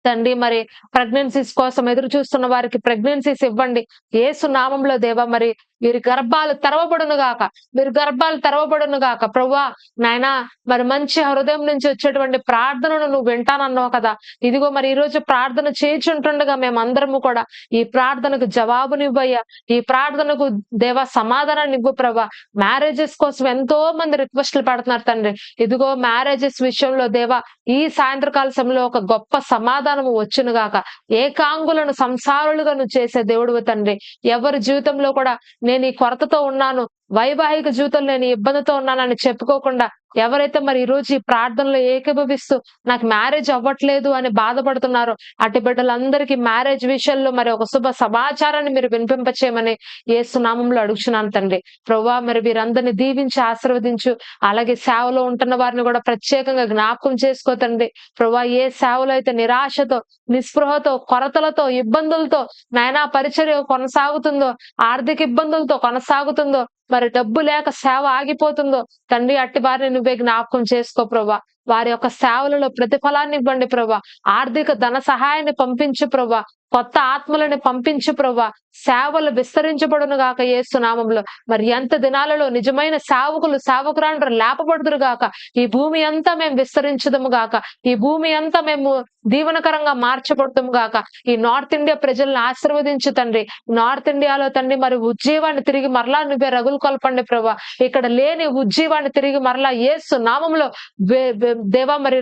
తండ్రి మరి ప్రెగ్నెన్సీస్ కోసం ఎదురు చూస్తున్న వారికి ప్రెగ్నెన్సీస్ ఇవ్వండి యేసు నామంలో దేవా. మరి వీరి గర్భాలు తెరవబడును గాక, వీరి గర్భాలు తెరవబడును గాక ప్రభువా. నాయనా మరి మంచి హృదయం నుంచి వచ్చేటువంటి ప్రార్థనను నువ్వు వింటానన్నావు కదా. ఇదిగో మరి ఈ రోజు ప్రార్థన చేయించుంటుండగా మేమందరము కూడా ఈ ప్రార్థనకు జవాబునివ్వయ్యా. ఈ ప్రార్థనకు దేవా సమాధానాన్ని ఇవ్వు ప్రభా. మ్యారేజెస్ కోసం ఎంతో మంది రిక్వెస్ట్లు పెడుతున్నారు తండ్రి. ఇదిగో మ్యారేజెస్ విషయంలో దేవా ఈ సాయంత్రకాల సమయంలో ఒక గొప్ప సమాధానము వచ్చును గాక. ఏకాంగులను సంసారులుగా నువ్వు చేసే దేవుడు తండ్రి. ఎవరి జీవితంలో కూడా నేను ఈ కొరతతో ఉన్నాను, వైవాహిక జీవితంలో నేను ఇబ్బందితో ఉన్నానని చెప్పుకోకుండా ఎవరైతే మరి ఈ రోజు ఈ ప్రార్థనలో ఏకీభవిస్తూ నాకు మ్యారేజ్ అవ్వట్లేదు అని బాధపడుతున్నారో అట్టి బిడ్డలందరికీ మ్యారేజ్ విషయంలో మరి ఒక శుభ సమాచారాన్ని మీరు వినిపింపచేయమని యేసు నామంలో అడుగుచున్నాను తండ్రి. ప్రభువా మరి వీరందరినీ దీవించి ఆశీర్వదించు. అలాగే సేవలో ఉంటున్న వారిని కూడా ప్రత్యేకంగా జ్ఞాపకం చేసుకోతండి. ప్రభువా ఏ సేవలో అయితే నిరాశతో, నిస్పృహతో, కొరతలతో, ఇబ్బందులతో నాయనా పరిచర్య కొనసాగుతుందో, ఆర్థిక ఇబ్బందులతో కొనసాగుతుందో, మరి డబ్బు లేక సేవ ఆగిపోతుందో తండ్రి అట్టి వారిని నువ్వే జ్ఞాపకం చేసుకో ప్రభా. వారి యొక్క సేవలలో ప్రతిఫలాన్ని ఇవ్వండి ప్రభా. ఆర్థిక ధన సహాయాన్ని పంపించు ప్రభా. కొత్త ఆత్మలను పంపించు ప్రభా. సేవలు విస్తరించబడును గాక యేసు నామంలో. మరి ఎంత దినాలలో నిజమైన సేవకులు, సేవకురాండ్రు లేపబడుదురు గాక. ఈ భూమి అంతా మేము విస్తరించదము గాక. ఈ భూమి అంతా మేము దీవనకరంగా మార్చబడతాము గాక. ఈ నార్త్ ఇండియా ప్రజలను ఆశీర్వదించు తండ్రి. నార్త్ ఇండియాలో తండ్రి మరి ఉజ్జీవాన్ని తిరిగి మరలా నువ్వే రగులు కొల్పండి ప్రభా. ఇక్కడ లేని ఉజ్జీవాన్ని తిరిగి మరలా యేసు నామంలో దేవా మరి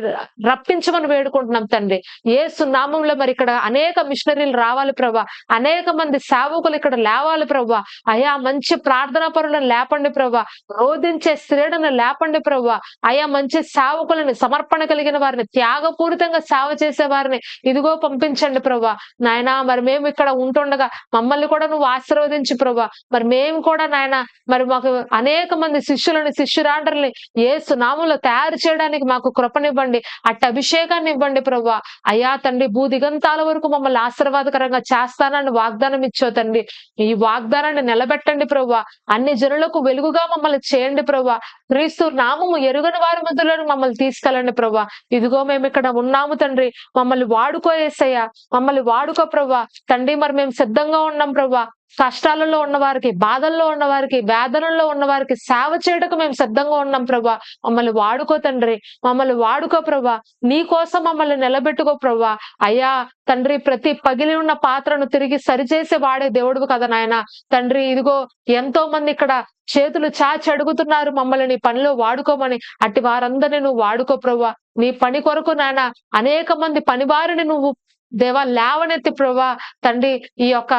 రప్పించమని వేడుకుంటున్నాం తండ్రి. యేసు నామంలో మరి ఇక్కడ అనేక మిషనరీలు రావాలి ప్రభా. అనేక మంది సేవకులు ఇక్కడ లేవాలి ప్రభా. అయా మంచి ప్రార్థనా పరులను లేపండి ప్రభా. రోధించే స్త్రీలను లేపండి ప్రభా. అయా మంచి సేవకులని, సమర్పణ కలిగిన వారిని, త్యాగపూరితంగా సేవ చేసే వారిని ఇదిగో పంపించండి ప్రభా. నాయనా మరి మేము ఇక్కడ ఉంటుండగా మమ్మల్ని కూడా నువ్వు ఆశీర్వదించు ప్రభా. మరి మేము కూడా నాయన మరి మాకు అనేక మంది శిష్యులని, శిష్యురాండ్రల్ని యేసు నామంలో తయారు చేయడానికి మాకు కృపనివ్వండి. అట్టి అభిషేకాన్ని ఇవ్వండి ప్రభా. అయ్యా తండ్రి భూదిగంతాల వరకు మమ్మల్ని ఆశీర్వాదకరంగా చేస్తానని వాగ్దానం ఇచ్చో తండ్రి. ఈ వాగ్దానాన్ని నిలబెట్టండి ప్రభా. అన్ని జనులకు వెలుగుగా మమ్మల్ని చేయండి ప్రభా. క్రీస్తు నామము ఎరుగని వారి మధ్యలో మమ్మల్ని తీసుకెళ్ళండి ప్రభా. ఇదిగో మేము ఇక్కడ ఉన్నాము తండ్రి. మమ్మల్ని వాడుకో యేసయ్యా. మమ్మల్ని వాడుకో ప్రభా. తండ్రి మరి మేము సిద్ధంగా ఉన్నాం ప్రభా. కష్టాలలో ఉన్న వారికి, బాధల్లో ఉన్న వారికి, వేదనల్లో ఉన్న వారికి సేవ చేయడానికి మేము సిద్ధంగా ఉన్నాం ప్రభా. మమ్మల్ని వాడుకో తండ్రి. మమ్మల్ని వాడుకో ప్రభా. నీ కోసం మమ్మల్ని నిలబెట్టుకో ప్రభా. అయ్యా తండ్రి ప్రతి పగిలి ఉన్న పాత్రను తిరిగి సరిచేసి వాడే దేవుడు కదా నాయన. తండ్రి ఇదిగో ఎంతో మంది ఇక్కడ చేతులు చాచి అడుగుతున్నారు మమ్మల్ని నీ పనిలో వాడుకోమని. అట్టి వారందరినీ నువ్వు వాడుకో ప్రభా. నీ పని కొరకు నాయన అనేక మంది పనివారిని నువ్వు దేవా లేవనెత్తి ప్రభా. తండ్రి ఈ యొక్క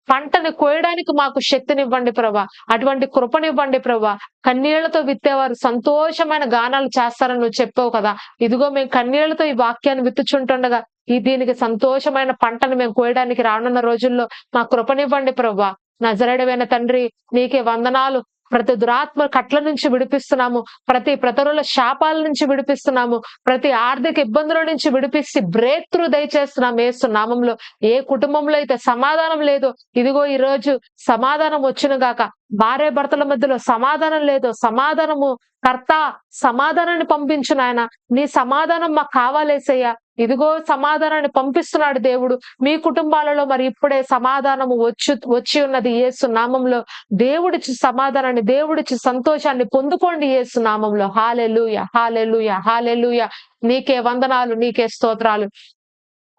పంటను కోయడానికి మాకు శక్తినివ్వండి ప్రభా. అటువంటి కృపనివ్వండి ప్రభా. కన్నీళ్లతో విత్తేవారు సంతోషమైన గానాలు చేస్తారని నువ్వు చెప్పావు కదా. ఇదిగో మేము కన్నీళ్లతో ఈ వాక్యాన్ని విత్తుచుంటుండగా దీనికి సంతోషమైన పంటను మేము కోయడానికి రానున్న రోజుల్లో మా కృపనివ్వండి ప్రభువా. నజరేయుడవైన తండ్రి, నీకే వందనాలు. ప్రతి దురాత్మ కట్ల నుంచి విడిపిస్తున్నాము, ప్రతి ప్రతరుల శాపాల నుంచి విడిపిస్తున్నాము, ప్రతి ఆర్థిక ఇబ్బందుల నుంచి విడిపిస్తే బ్రేక్ త్రూ దయచేస్తున్నాం యేసు నామంలో. ఏ కుటుంబంలో అయితే సమాధానం లేదో, ఇదిగో ఈ రోజు సమాధానం వచ్చును గాక. భార్య భర్తల మధ్యలో సమాధానం లేదో, సమాధానము కర్త సమాధానాన్ని పంపించు నాయన. నీ సమాధానం మాకు కావాలేసయ్యా. ఇదిగో సమాధానాన్ని పంపిస్తున్నాడు దేవుడు. మీ కుటుంబాలలో మరి ఇప్పుడే సమాధానము వచ్చి ఉన్నది యేసు నామంలో. దేవుడిచ్చి సమాధానాన్ని, దేవుడిచ్చి సంతోషాన్ని పొందుకోండి యేసు నామంలో. హల్లెలూయా, హల్లెలూయా, హల్లెలూయా. నీకే వందనాలు, నీకే స్తోత్రాలు.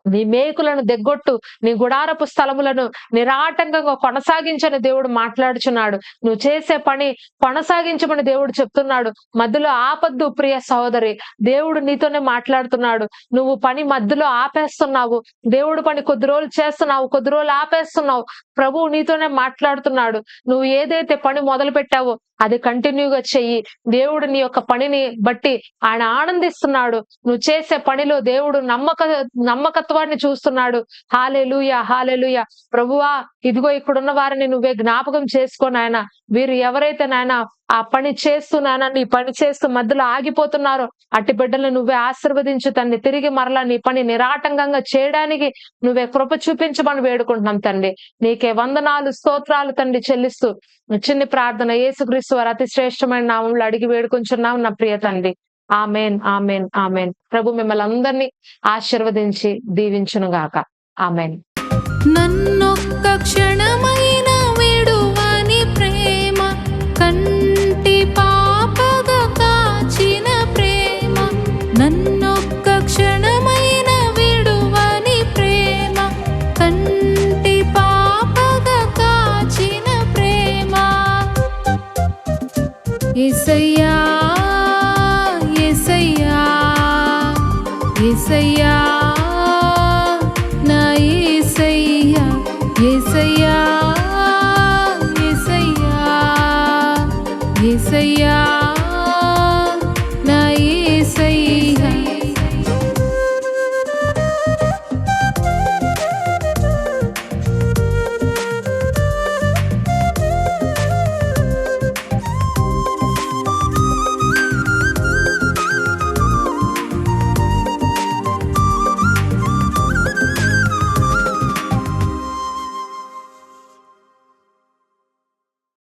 నీ మేకులను దిగ్గొట్టు, నీ గుడారపు స్థలములను నిరాటంకంగా కొనసాగించని దేవుడు మాట్లాడుచున్నాడు. నువ్వు చేసే పని కొనసాగించమని దేవుడు చెప్తున్నాడు. మధ్యలో ఆపద్దు ప్రియ సహోదరి, దేవుడు నీతోనే మాట్లాడుతున్నాడు. నువ్వు పని మధ్యలో ఆపేస్తున్నావు. దేవుడు పని కొద్ది రోజులు చేస్తున్నావు, కొద్ది రోజులు ఆపేస్తున్నావు. ప్రభువు నీతోనే మాట్లాడుతున్నాడు. నువ్వు ఏదైతే పని మొదలు పెట్టావో అది కంటిన్యూగా చెయ్యి. దేవుడు నీ యొక్క పనిని బట్టి ఆయన ఆనందిస్తున్నాడు. నువ్వు చేసే పనిలో దేవుడు నమ్మకత్వాన్ని చూస్తున్నాడు. హల్లెలూయా, హల్లెలూయా. ప్రభువా, ఇదిగో ఇక్కడున్న వారిని నువ్వే జ్ఞాపకం చేసుకో నాయన. వీరు ఎవరైతే నాయన ఆ పని చేస్తూ నాయన, నీ పని చేస్తూ మధ్యలో ఆగిపోతున్నారో అట్టి బిడ్డలను నువ్వే ఆశీర్వదించు తండ్రి. తిరిగి మరలా నీ పని నిరాటంకంగా చేయడానికి నువ్వే కృప చూపించమని వేడుకుంటున్నాం తండ్రి. నీకే వందనాలు, స్తోత్రాలు తండ్రి చెల్లిస్తూ చిన్ని ప్రార్థన యేసుక్రీస్తు వారి అతి శ్రేష్టమైన నామంలో అడిగి వేడుకుంటున్నాం నా ప్రియ తండ్రి. Amen, amen, amen. ప్రభు మిమ్మల్ని అందరినీ ఆశీర్వదించి దీవించును గాక. ఆమెన్. నన్నొక్క క్షణమైన విడువని ప్రేమ, కంటి పాపగా కాచిన ప్రేమ. నన్నొక్క క్షణమైన విడువని ప్రేమ, కంటి పాపగా కాచిన ప్రేమ. యేసయ్యా, యేసయ్యా, యేసయ్యా, నా యేసయ్యా, యేసయ్యా, యేసయ్యా, యేసయ్యా.